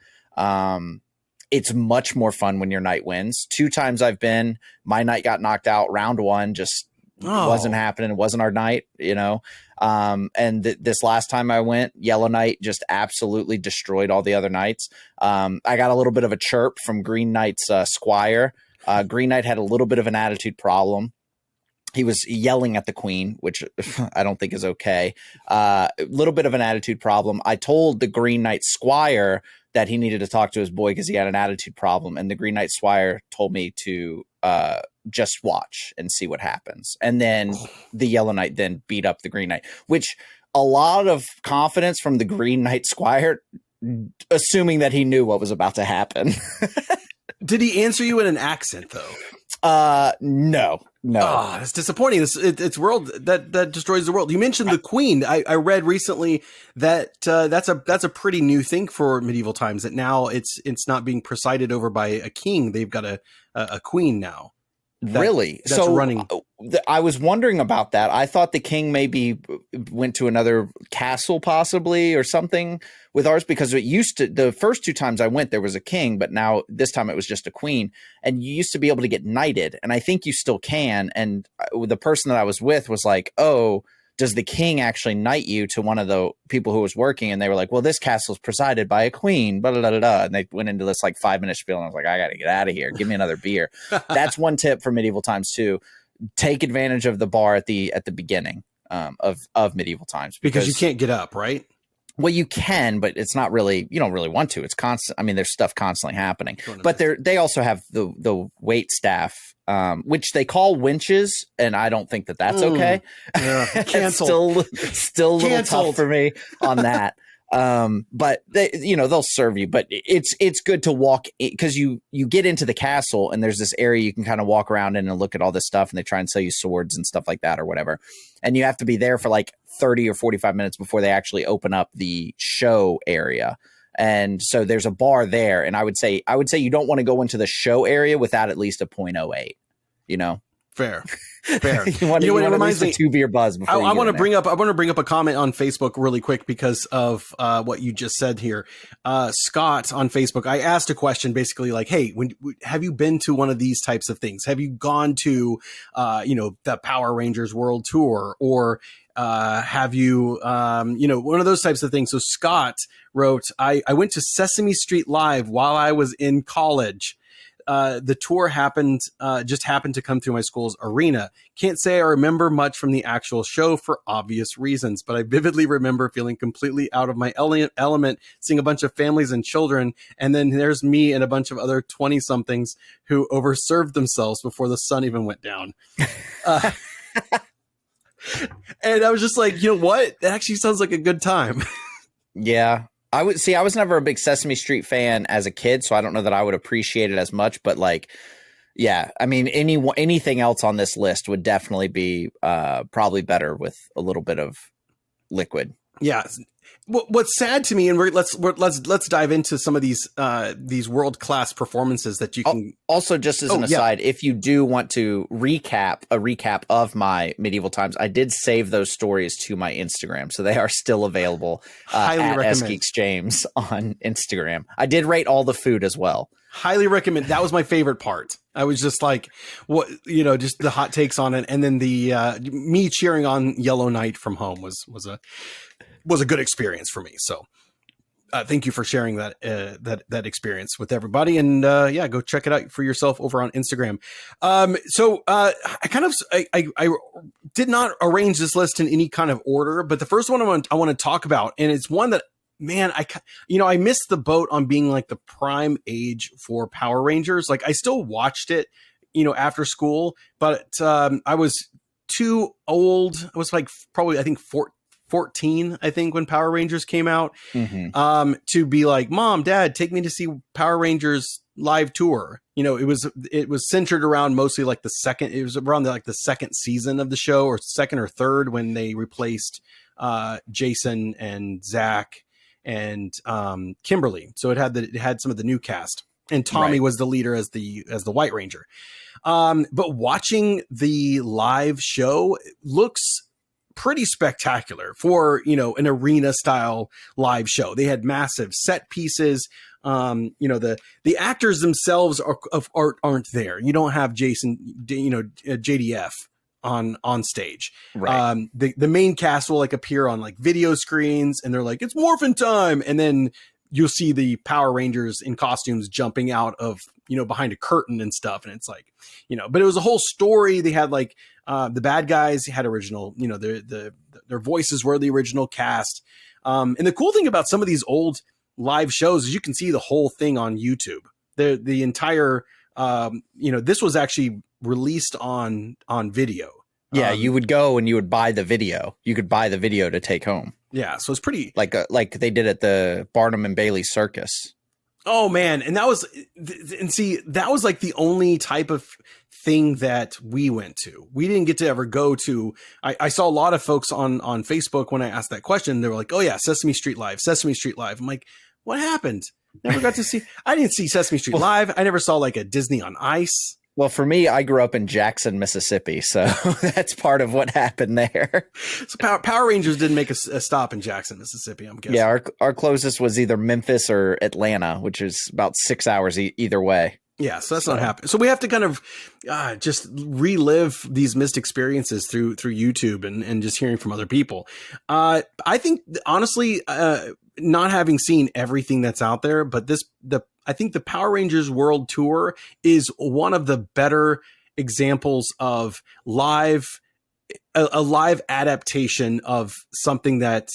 it's much more fun when your knight wins. 2 times I've been, my knight got knocked out round 1, just wasn't happening. It wasn't our night, you know. And this last time I went, Yellow Knight just absolutely destroyed all the other knights. I got a little bit of a chirp from Green Knight's squire. Green Knight had a little bit of an attitude problem. He was yelling at the queen, which I don't think is okay. A little bit of an attitude problem. I told the Green Knight squire that he needed to talk to his boy because he had an attitude problem. And the Green Knight squire told me to just watch and see what happens. And then the Yellow Knight then beat up the Green Knight, which a lot of confidence from the Green Knight squire, assuming that he knew what was about to happen.
Did he answer you in an accent, though?
No.
Oh, that's disappointing. It's world that destroys the world. You mentioned the queen. I read recently that that's a pretty new thing for medieval times. That now it's not being presided over by a king. They've got a queen now.
Really?
That's running.
I was wondering about that. I thought the king maybe went to another castle possibly or something with ours, because it used to, the first 2 times I went, there was a king, but now this time it was just a queen, and you used to be able to get knighted. And I think you still can. And the person that I was with was like, oh, does the king actually knight you to one of the people who was working? And they were like, well, this castle's presided by a queen, blah, blah, blah, blah. And they went into this like 5-minute spiel. And I was like, I got to get out of here. Give me another beer. That's one tip for medieval times too. Take advantage of the bar at the beginning of medieval times.
Because you can't get up, right?
Well, you can, but it's not really, you don't really want to. It's constant. I mean, there's stuff constantly happening, but they also have the wait staff, which they call winches. And I don't think that that's okay.
Yeah. Cancel.
still a little tough for me on that. But they, they'll serve you, but it's good to walk because you get into the castle and there's this area you can kind of walk around in and look at all this stuff, and they try and sell you swords and stuff like that or whatever. And you have to be there for like 30 or 45 minutes before they actually open up the show area. And so there's a bar there. And I would say you don't want to go into the show area without at least a 0.08,
Fair.
You want it reminds me 2 beer buzz. Before
I want to bring up a comment on Facebook really quick because of what you just said here. Scott on Facebook, I asked a question basically like, hey, have you been to one of these types of things? Have you gone to, the Power Rangers World Tour, or have you, one of those types of things? So Scott wrote, I went to Sesame Street Live while I was in college. The tour just happened to come through my school's arena. Can't say I remember much from the actual show for obvious reasons, but I vividly remember feeling completely out of my element, seeing a bunch of families and children. And then there's me and a bunch of other 20 somethings who overserved themselves before the sun even went down. And I was just like, you know what? That actually sounds like a good time.
Yeah. I was never a big Sesame Street fan as a kid, so I don't know that I would appreciate it as much, but like, yeah, I mean, anything else on this list would definitely be probably better with a little bit of liquid.
Yeah. What's sad to me, and let's dive into some of these world-class performances that you can.
Also, just as an aside, if you do want to recap of my medieval times, I did save those stories to my Instagram, so they are still available.
Highly recommend.
Geeks James on Instagram. I did rate all the food as well.
Highly recommend. That was my favorite part. I was just like, just the hot takes on it, and then the me cheering on Yellow Knight from home was a good experience for me. So thank you for sharing that experience with everybody. And go check it out for yourself over on Instagram. So I did not arrange this list in any kind of order, but the first one I want to talk about, and it's one that, man, I missed the boat on being like the prime age for Power Rangers. Like I still watched it, after school, but I was too old. I was like probably, I think 14, I think, when Power Rangers came out, to be like, Mom, Dad, take me to see Power Rangers live tour. It was centered around mostly like the second season of the show, or second or third, when they replaced Jason and Zach and Kimberly. So it had some of the new cast, and Tommy was the leader as the White Ranger. But watching the live show looks pretty spectacular for, an arena style live show. They had massive set pieces. The actors themselves aren't there. You don't have JDF on stage.
Right.
The main cast will like appear on like video screens, and they're like, it's morphin' time, and then you'll see the Power Rangers in costumes jumping out of behind a curtain and stuff, and it's like but it was a whole story. They had like the bad guys had original, their voices were the original cast, and the cool thing about some of these old live shows is you can see the whole thing on YouTube. The entire this was actually released on video.
Yeah, you would go and you would buy the video. You could buy the video to take home.
Yeah, so it's pretty
like they did at the Barnum and Bailey Circus.
Oh man, and that was like the only type of thing that we went to. We didn't get to ever go to. I saw a lot of folks on Facebook when I asked that question. They were like, "Oh yeah, Sesame Street Live, Sesame Street Live." I'm like, "What happened? Never got to see." I didn't see Sesame Street Live. I never saw like a Disney on Ice.
Well, for me, I grew up in Jackson, Mississippi, so that's part of what happened there.
So Power Rangers didn't make a stop in Jackson, Mississippi, I'm guessing.
Yeah, our closest was either Memphis or Atlanta, which is about 6 hours either way.
Yeah, so that's not happening. So we have to kind of just relive these missed experiences through YouTube and just hearing from other people. I think, honestly, not having seen everything that's out there, but I think the Power Rangers World Tour is one of the better examples of a live adaptation of something that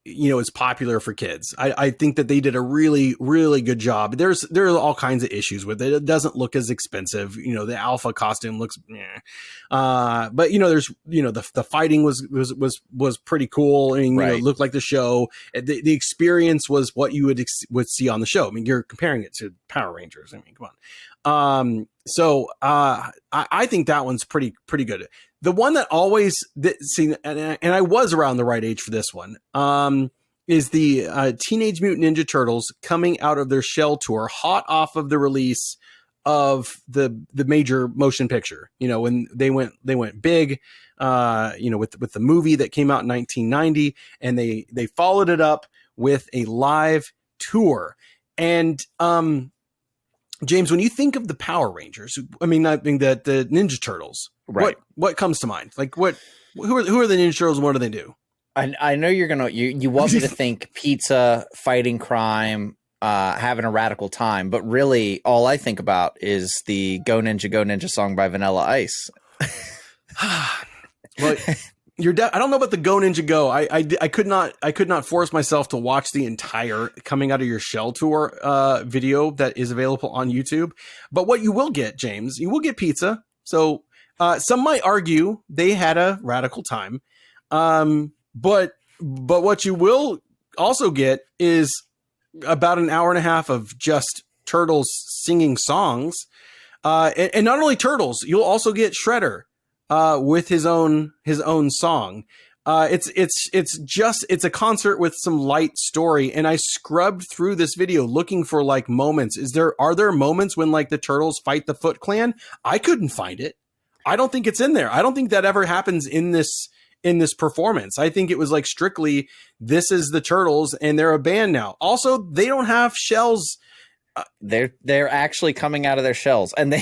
is popular for kids. I think that they did a really, really good job. There are all kinds of issues with it. It doesn't look as expensive. The Alpha costume looks, but there's the fighting was pretty cool. I mean,
right.
It looked like the show. The experience was what you would see on the show. I mean, you're comparing it to Power Rangers. I mean, come on. So I think that one's pretty good. The one that always and I was around the right age for this one, is the Teenage Mutant Ninja Turtles coming out of their Shell tour, hot off of the release of the major motion picture. When they went big, with the movie that came out in 1990, and they followed it up with a live tour. And James, when you think of the Power Rangers, I mean the Ninja Turtles,
right?
What comes to mind? Like who are the Ninja Turtles and what do they do?
I know you're gonna you want me to think pizza, fighting crime, having a radical time, but really all I think about is the Go Ninja song by Vanilla Ice.
Well, I don't know about the Go Ninja Go. I could not force myself to watch the entire coming out of your Shell tour video that is available on YouTube. But what you will get, James, you will get pizza. So some might argue they had a radical time. But what you will also get is about an hour and a half of just turtles singing songs. And not only turtles, you'll also get Shredder with his own song. It's a concert with some light story. And I scrubbed through this video looking for like moments. Are there moments when like the turtles fight the Foot Clan? I couldn't find it. I don't think it's in there. I don't think that ever happens in this performance. I think it was like strictly, this is the Turtles and they're a band now. Also, they don't have shells.
They're actually coming out of their shells, and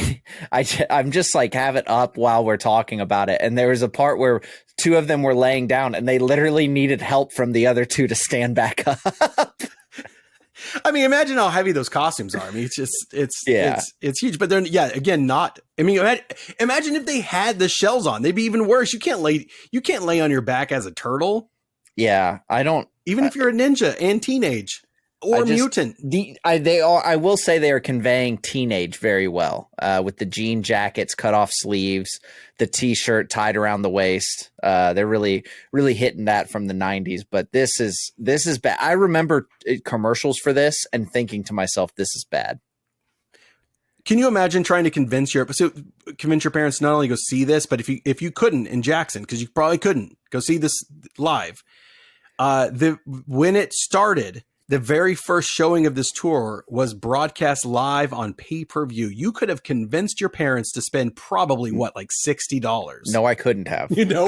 I'm just like have it up while we're talking about it. And there was a part where two of them were laying down and they literally needed help from the other two to stand back up.
I mean, imagine how heavy those costumes are. I mean, it's huge, but they're, again, not, I mean, imagine if they had the shells on, they'd be even worse. You can't lay on your back as a turtle.
Yeah.
Even if you're a ninja and teenage or mutant.
I will say they are conveying teenage very well, with the jean jackets, cut off sleeves, the t-shirt tied around the waist. They're really, really hitting that from the 90s, but this is bad. I remember commercials for this and thinking to myself, this is bad.
Can you imagine trying to convince your parents to not only go see this, but if you couldn't in Jackson, because you probably couldn't go see this live, when it started, the very first showing of this tour was broadcast live on pay-per-view. You could have convinced your parents to spend probably like $60.
No, I couldn't have.
You know,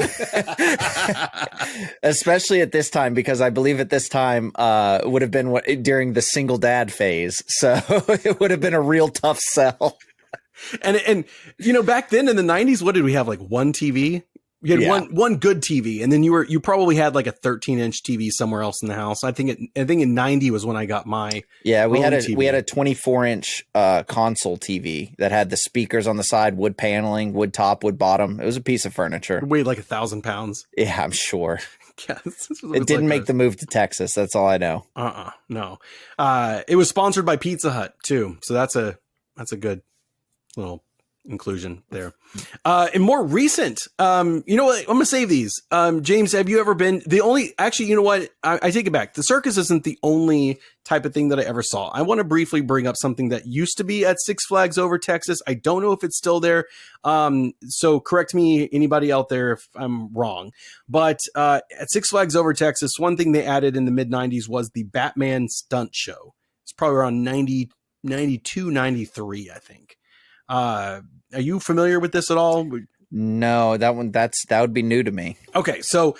especially at this time, because I believe at this time would have been during the single dad phase. So it would have been a real tough sell.
And you know, back then in the 90s, what did we have? Like one TV? You had one good TV, and then you probably had like a 13-inch TV somewhere else in the house. I think in 90 was when I got my
we had a
TV.
We had a 24-inch console TV that had the speakers on the side, wood paneling, wood top, wood bottom. It was a piece of furniture.
It weighed like 1,000 pounds.
Yeah, I'm sure.
Yeah,
it didn't make the move to Texas. That's all I know.
No. It was sponsored by Pizza Hut too, so that's a good little inclusion there. And more recent, you know what? I'm gonna save these. James, have you ever been actually, you know what? I take it back. The circus isn't the only type of thing that I ever saw. I want to briefly bring up something that used to be at Six Flags Over Texas. I don't know if it's still there. So correct me, anybody out there, if I'm wrong. But at Six Flags Over Texas, one thing they added in the mid 90s was the Batman stunt show. It's probably around 92, 93, I think. Are you familiar with this at all?
No, that would be new to me.
Okay, so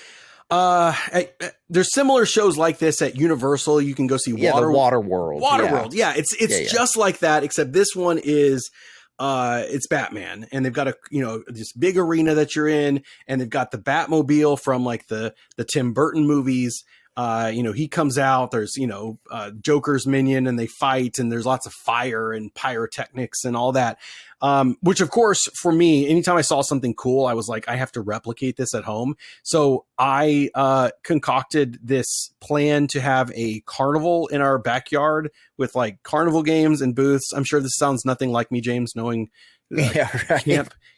there's similar shows like this at Universal. You can go see
the Water World.
World. Yeah, it's just like that, except this one is it's Batman, and they've got this big arena that you're in, and they've got the Batmobile from like the Tim Burton movies. He comes out, there's, Joker's minion, and they fight, and there's lots of fire and pyrotechnics and all that. Which of course, for me, anytime I saw something cool, I was like, I have to replicate this at home. So I concocted this plan to have a carnival in our backyard with like carnival games and booths. I'm sure this sounds nothing like me, James, knowing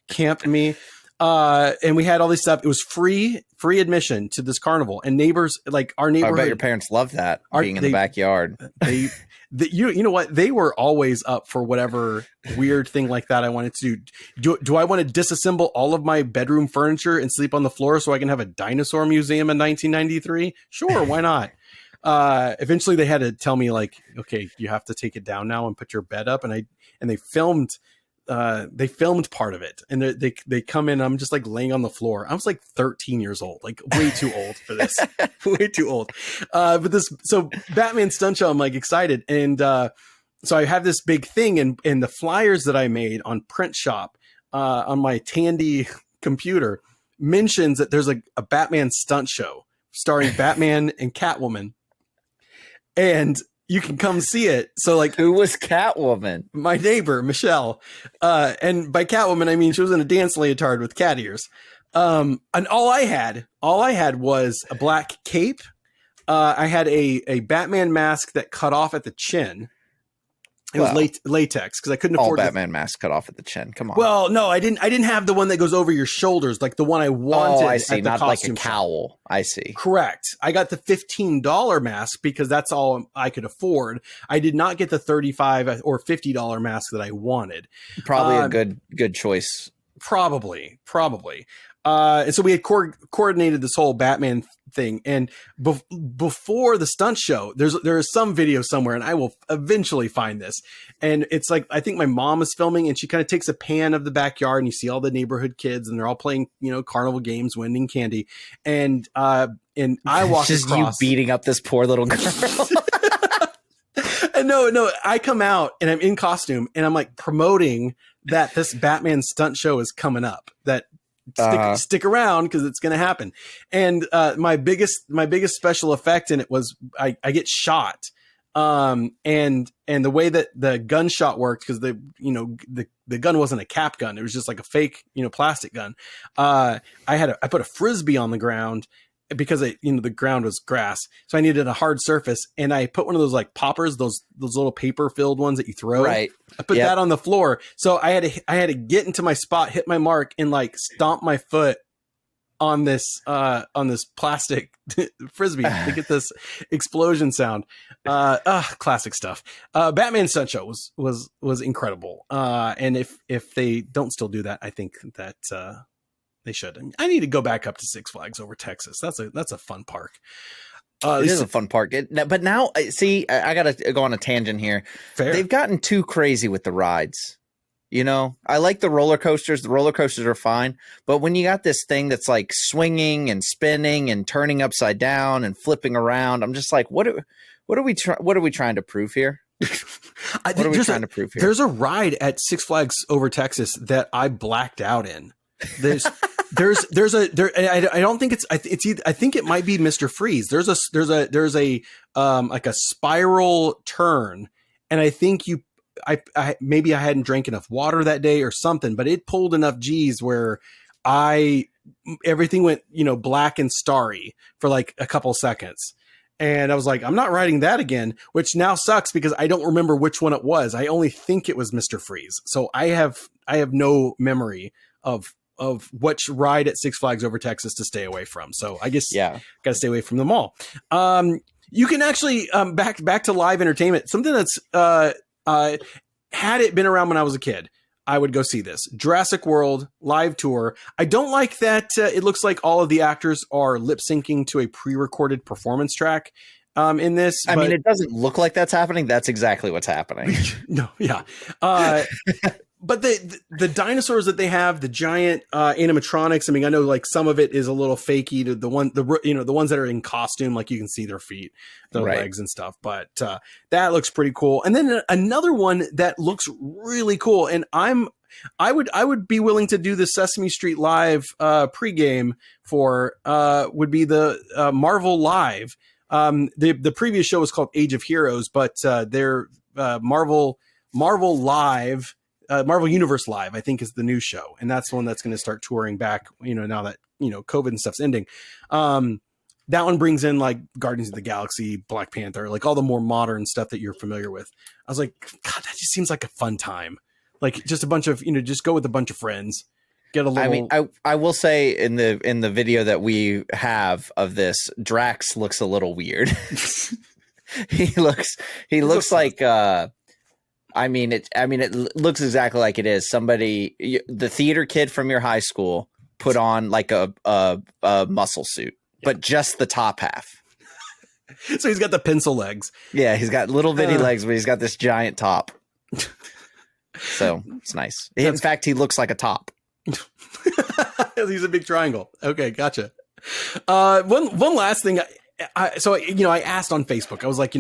camp me. And we had all this stuff. It was free admission to this carnival, and neighbors, like our neighborhood.
I bet your parents loved that, being in the backyard.
You know what? They were always up for whatever weird thing like that I wanted to do. Do I want to disassemble all of my bedroom furniture and sleep on the floor so I can have a dinosaur museum in 1993? Sure, why not? Eventually they had to tell me like, okay, you have to take it down now and put your bed up. And they filmed part of it, and they come in. I'm just like laying on the floor. I was like 13 years old, like way too old for this, way too old. So Batman stunt show, I'm like excited. And, so I have this big thing, and the flyers that I made on Print Shop, on my Tandy computer mentions that there's a Batman stunt show starring Batman and Catwoman. And you can come see it. So like,
who was Catwoman?
My neighbor, Michelle. And by Catwoman, I mean, she was in a dance leotard with cat ears. And all I had was a black cape. I had a Batman mask that cut off at the chin. It was latex because I couldn't afford
all Batman masks cut off at the chin. Come on.
Well, no, I didn't have the one that goes over your shoulders, like the one I wanted.
Oh, I see.
At the
not like a
costume
cowl.
shop.
I see.
Correct. I got the $15 mask because that's all I could afford. I did not get the $35 or $50 mask that I wanted.
Probably a good choice.
Probably. And so we had coordinated this whole Batman thing. And before the stunt show, there is some video somewhere, and I will eventually find this. And it's like, I think my mom is filming, and she kind of takes a pan of the backyard, and you see all the neighborhood kids, and they're all playing, carnival games, winning candy. And I walk
just
across.
You beating up this poor little girl.
No, I come out and I'm in costume, and I'm like promoting that this Batman stunt show is coming up, that stick around because it's going to happen. And my biggest special effect in it was I get shot. And the way that the gunshot worked, because the gun wasn't a cap gun, it was just like a fake plastic gun. I put a frisbee on the ground because the ground was grass, so I needed a hard surface, and I put one of those like poppers, those little paper filled ones that you throw.
Right.
I put that on the floor, so I had to get into my spot, hit my mark, and like stomp my foot on this plastic frisbee to get this explosion sound. Classic stuff. Batman stunt show was incredible. And if they don't still do that, I think that they should. I need to go back up to Six Flags Over Texas. That's a fun park.
It is a fun park. But now, see, I got to go on a tangent here.
Fair.
They've gotten too crazy with the rides. You know, I like the roller coasters. The roller coasters are fine. But when you got this thing that's like swinging and spinning and turning upside down and flipping around, I'm just like, what are we trying to prove here? What are we trying to prove here?
There's a ride at Six Flags Over Texas that I blacked out in. I don't think it's either, I think it might be Mr. Freeze. There's a like a spiral turn, and I think I maybe I hadn't drank enough water that day or something, but it pulled enough G's where everything went, black and starry for like a couple seconds. And I was like, I'm not riding that again, which now sucks because I don't remember which one it was. I only think it was Mr. Freeze. So I have no memory of which ride at Six Flags Over Texas to stay away from. So I guess got to stay away from them all. You can actually back to live entertainment. Something that's had it been around when I was a kid, I would go see this Jurassic World live tour. I don't like that. It looks like all of the actors are lip syncing to a pre-recorded performance track in this.
I mean, it doesn't look like that's happening. That's exactly what's happening.
No. Yeah. But the dinosaurs that they have, the giant animatronics. I mean, I know like some of it is a little fakey to the ones that are in costume, like you can see their feet, their legs and stuff. But that looks pretty cool. And then another one that looks really cool, and I would be willing to do the Sesame Street Live pregame for would be the Marvel Live. The previous show was called Age of Heroes, but their Marvel Live. Marvel Universe Live, I think, is the new show, and that's the one that's going to start touring back. Now that COVID and stuff's ending, that one brings in like Guardians of the Galaxy, Black Panther, like all the more modern stuff that you're familiar with. I was like, God, that just seems like a fun time. Like just a bunch of just go with a bunch of friends, get a little.
I mean, I will say in the video that we have of this, Drax looks a little weird. he looks like. I mean, it looks exactly like it is. The theater kid from your high school put on like a muscle suit, but just the top half.
So he's got the pencil legs.
Yeah, he's got little bitty legs, but he's got this giant top. So it's nice. In fact, he looks like a top.
He's a big triangle. Okay, gotcha. One last thing. I asked on Facebook, I was like,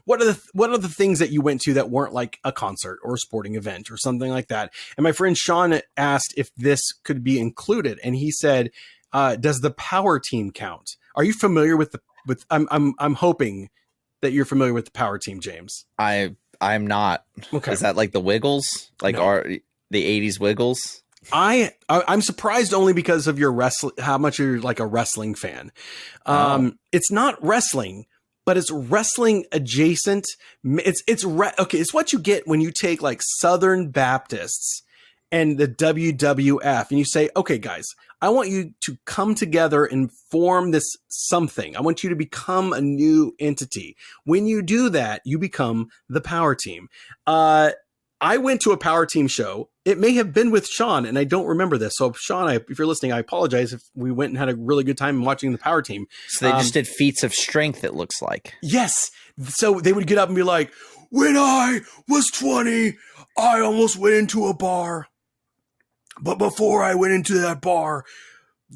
what are the things that you went to that weren't like a concert or a sporting event or something like that? And my friend Sean asked if this could be included. And he said, does the Power Team count? Are you familiar with I'm hoping that you're familiar with the Power Team, James.
I'm not.
Okay.
Is that like the Wiggles? Like the 80s Wiggles?
I'm surprised only because of your how much you're like a wrestling fan. It's not wrestling, but it's wrestling adjacent. It's what you get when you take like Southern Baptists and the WWF and you say, okay, guys, I want you to come together and form this something. I want you to become a new entity. When you do that, you become the Power Team. I went to a Power Team show. It may have been with Sean, and I don't remember this. So, Sean, if you're listening, I apologize if we went and had a really good time watching the Power Team.
So they just did feats of strength, it looks like.
Yes. So they would get up and be like, when I was 20, I almost went into a bar. But before I went into that bar,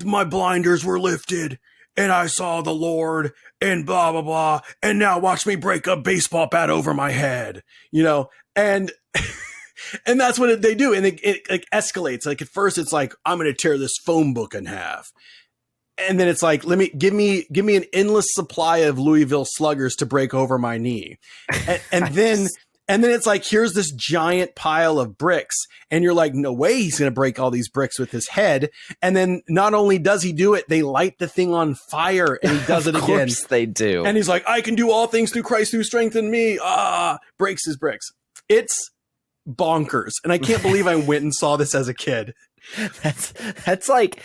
my blinders were lifted, and I saw the Lord, and blah, blah, blah. And now watch me break a baseball bat over my head, and... And that's what they do. And it like escalates. Like at first it's like, I'm going to tear this phone book in half. And then it's like, give me an endless supply of Louisville Sluggers to break over my knee. And then it's like, here's this giant pile of bricks. And you're like, no way he's going to break all these bricks with his head. And then not only does he do it, they light the thing on fire and he does it again. Of
course they do.
And he's like, I can do all things through Christ who strengthened me. Breaks his bricks. It's bonkers, and I can't believe I went and saw this as a kid.
That's like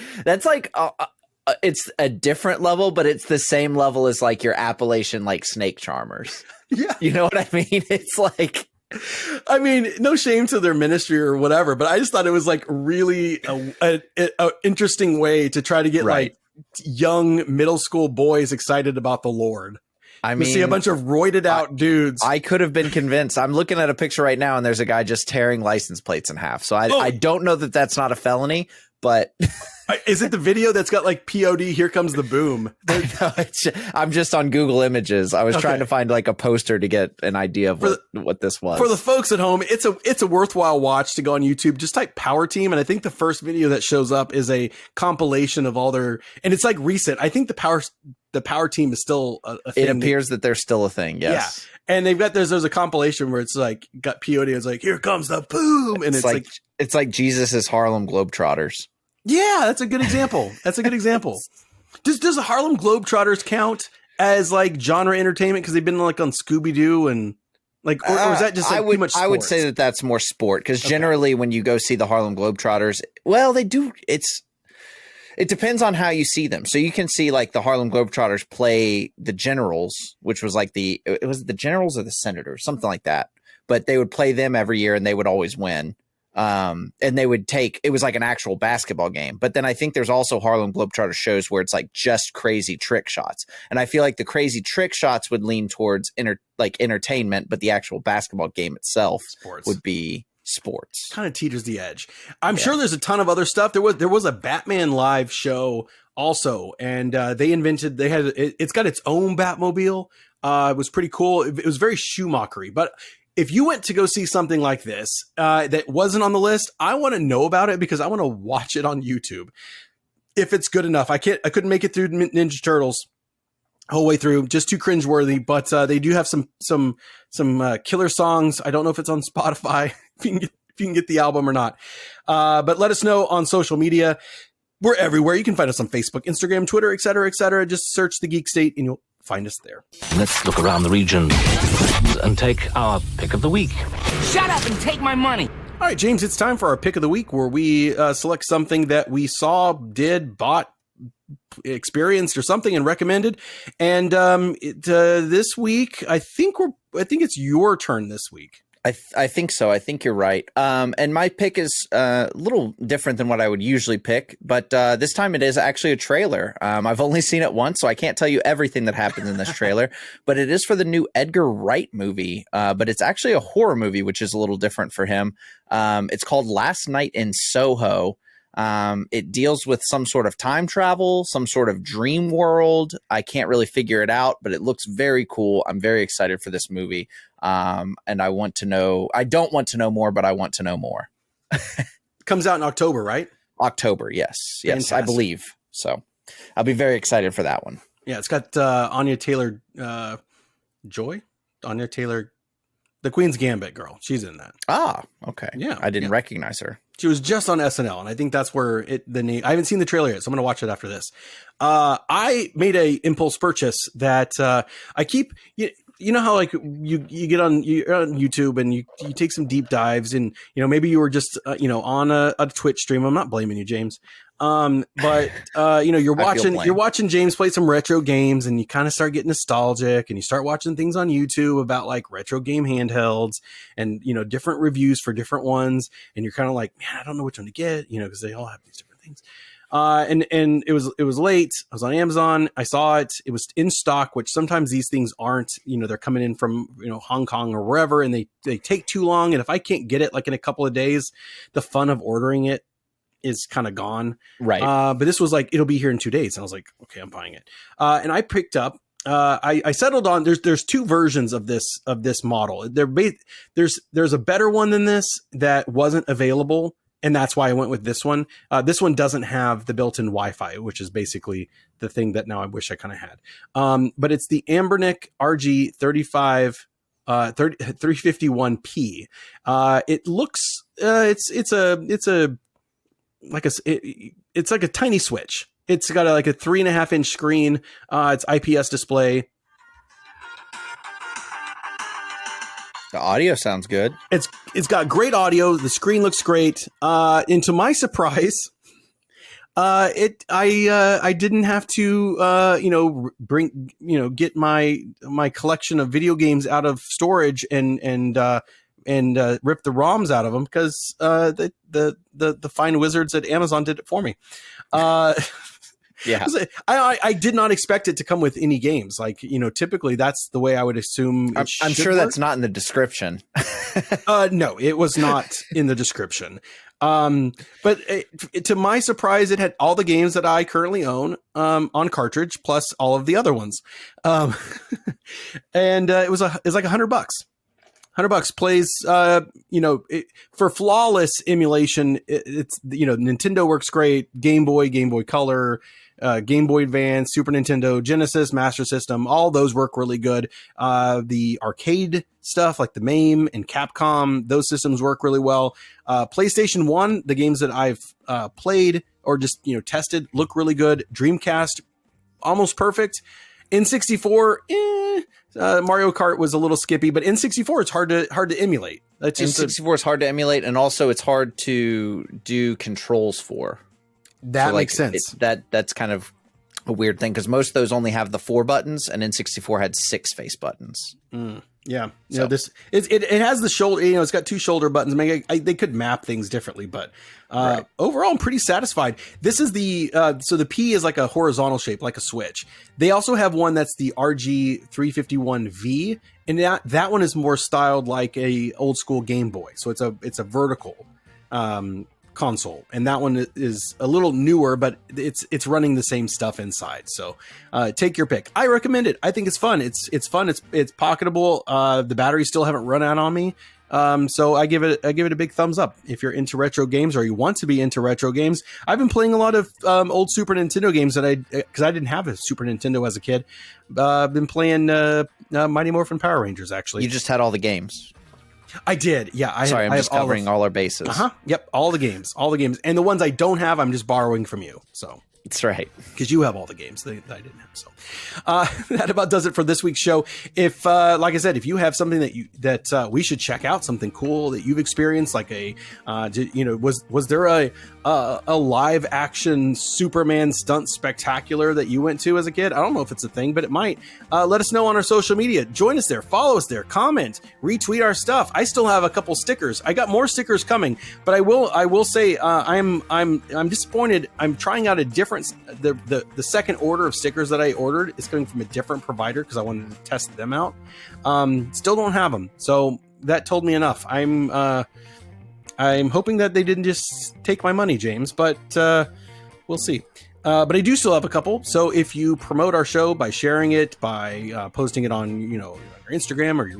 it's a different level, but it's the same level as like your Appalachian like snake charmers. Yeah, you know what I mean? It's like,
I mean, no shame to their ministry or whatever, but I just thought it was like really a interesting way to try to get like young middle school boys excited about the Lord.
I
mean, you see a bunch of roided out dudes.
I could have been convinced. I'm looking at a picture right now, and there's a guy just tearing license plates in half. So I don't know that that's not a felony, but
is it the video that's got like POD? Here comes the boom.
I'm just on Google Images. I was trying to find like a poster to get an idea of what this was.
For the folks at home, it's a worthwhile watch to go on YouTube. Just type Power Team, and I think the first video that shows up is a compilation of all their, and it's like recent. I think the Power Team is still a thing.
It appears that they're still a thing. Yes.
Yeah. And they've got there's a compilation where it's like got POD. It's like, here comes the boom, and
it's like Jesus' Harlem Globetrotters.
Yeah, that's a good example. Does the Harlem Globetrotters count as like genre entertainment because they've been like on Scooby Doo and like, or is that just like too much sports?
I would say that that's more sport because generally when you go see the Harlem Globetrotters, well, they do. It depends on how you see them. So you can see like the Harlem Globetrotters play the Generals, which was like it was the Generals or the Senators, something like that. But they would play them every year and they would always win. And they would it was like an actual basketball game. But then I think there's also Harlem Globetrotter shows where it's like just crazy trick shots. And I feel like the crazy trick shots would lean towards entertainment, but the actual basketball game itself would be sports.
Kind of teeters the edge. I'm sure there's a ton of other stuff. There was a Batman live show also, and it's got its own Batmobile. It was pretty cool. It was very Schumachery, but if you went to go see something like this that wasn't on the list, I want to know about it because I want to watch it on YouTube. If it's good enough, I couldn't make it through Ninja Turtles whole way through, just too cringeworthy. But they do have some killer songs. I don't know if it's on Spotify, if you can get the album or not. But let us know on social media. We're everywhere. You can find us on Facebook, Instagram, Twitter, etc., etc. Just search the Geek State and you'll find us there.
Let's look around the region and take our pick of the week.
Shut up and take my money.
All right, James, it's time for our pick of the week where we select something that we saw, did, bought, experienced or something and recommended. And this week, I think it's your turn this week.
I think so. I think you're right. And my pick is a little different than what I would usually pick, but this time it is actually a trailer. I've only seen it once, so I can't tell you everything that happens in this trailer, but it is for the new Edgar Wright movie, but it's actually a horror movie, which is a little different for him. It's called Last Night in Soho. It deals with some sort of time travel, some sort of dream world. I can't really figure it out, but it looks very cool. I'm very excited for this movie. And I don't want to know more, but I want to know more.
Comes out in October, right?
October. Yes. Yes, fantastic. I believe. So I'll be very excited for that one.
Yeah. It's got, Anya Taylor, Joy, the Queen's Gambit girl. She's in that.
Ah, okay.
Yeah.
I didn't recognize her.
She was just on SNL, and I think that's where the name. I haven't seen the trailer yet, so I'm going to watch it after this. I made a impulse purchase that I keep. You know how like you're on YouTube and you take some deep dives, and maybe you were just on a Twitch stream. I'm not blaming you, James. But you're watching James play some retro games, and you kind of start getting nostalgic, and you start watching things on YouTube about like retro game handhelds and different reviews for different ones, and you're kind of like, man, I don't know which one to get, because they all have these different things. And it was late. I was on Amazon. I saw it. It was in stock, which sometimes these things aren't. They're coming in from Hong Kong or wherever, and they take too long. And if I can't get it like in a couple of days, the fun of ordering it is kind of gone. Right. But this was like, it'll be here in 2 days. And I was like, okay, I'm buying it. And I picked up, I settled on, there's two versions of this model. There's a better one than this that wasn't available. And that's why I went with this one. This one doesn't have the built-in Wi-Fi, which is basically the thing that now I wish I kind of had. But it's the Ambernic RG351p. It looks, it's like a tiny switch. It's got like a 3.5-inch screen. It's IPS display.
The audio sounds good.
It's got great audio. The screen looks great. And to my surprise, I didn't have to get my collection of video games out of storage and rip the ROMs out of them because the fine wizards at Amazon did it for me.
Yeah.
I did not expect it to come with any games. Like, typically that's the way I would assume.
I'm sure that's not in the description.
No, it was not in the description. But to my surprise, it had all the games that I currently own on cartridge, plus all of the other ones. And it was like $100. $100 plays, for flawless emulation. It's Nintendo works great. Game Boy Color, Game Boy Advance, Super Nintendo, Genesis, Master System, all those work really good. The arcade stuff like the MAME and Capcom, those systems work really well. PlayStation 1, the games that I've played or just tested look really good. Dreamcast, almost perfect. N64, Mario Kart was a little skippy, but N64 it's hard to emulate. That's just
N64 is hard to emulate, and also it's hard to do controls for.
That makes sense.
That's kind of a weird thing because most of those only have the 4 buttons, and N64 had 6 face buttons.
Yeah,
so.
It has the shoulder. It's got 2 shoulder buttons. They could map things differently, but right. Overall, I'm pretty satisfied. This is the so the P is like a horizontal shape, like a switch. They also have one that's the RG351v, and that one is more styled like a old school Game Boy. So it's a vertical console, and that one is a little newer, but it's running the same stuff inside. So take your pick. I recommend it. I think it's fun. It's fun. It's pocketable. The batteries still haven't run out on me. So I give it a big thumbs up. If you're into retro games or you want to be into retro games, I've been playing a lot of old Super Nintendo games because I didn't have a Super Nintendo as a kid. I've been playing Mighty Morphin Power Rangers. Actually,
you just had all the games.
I did. Yeah.
I'm just covering all our bases.
Yep. All the games, and the ones I don't have, I'm just borrowing from you. So
that's right.
Because you have all the games that I didn't have. So that about does it for this week's show. If, like I said, if you have something that we should check out, something cool that you've experienced, like was there a live action Superman stunt spectacular that you went to as a kid? I don't know if it's a thing, but it might. Let us know on our social media. Join us there. Follow us there. Comment. Retweet our stuff. I still have a couple stickers. I got more stickers coming, but I will say I'm disappointed. I'm trying out a different the second order of stickers that I ordered is coming from a different provider because I wanted to test them out. Still don't have them, so that told me enough. I'm hoping that they didn't just take my money, James, but we'll see. But I do still have a couple. So if you promote our show by sharing it, by posting it on your Instagram, or you're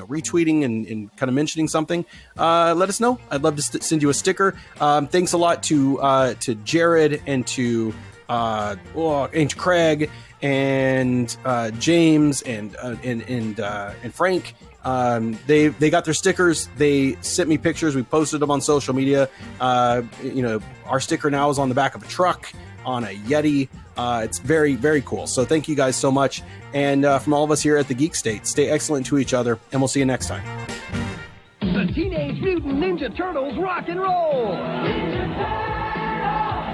retweeting and kind of mentioning something, let us know. I'd love to send you a sticker. Thanks a lot to Jared and to Craig and James and Frank. They got their stickers. They sent me pictures. We posted them on social media. Our sticker now is on the back of a truck, on a Yeti. It's very, very cool. So thank you guys so much. And from all of us here at the Geek State, stay excellent to each other, and we'll see you next time.
The Teenage Mutant Ninja Turtles rock and roll!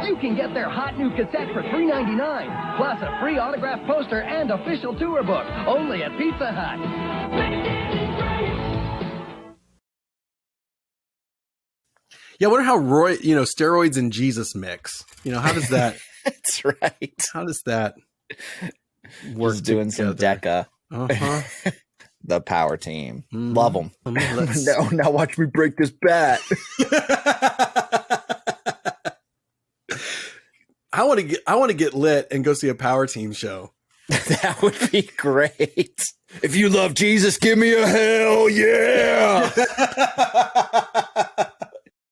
You can get their hot new cassette for $3.99, plus a free autographed poster and official tour book, only at Pizza Hut.
Yeah, I wonder how steroids and Jesus mix. How does that?
That's right.
How does that work?
Just doing
together?
some Deca. The power team.
Mm-hmm.
Love them. Now watch me break this bat.
I want to get lit and go see a power team show.
That would be great. If you love Jesus, give me a hell yeah.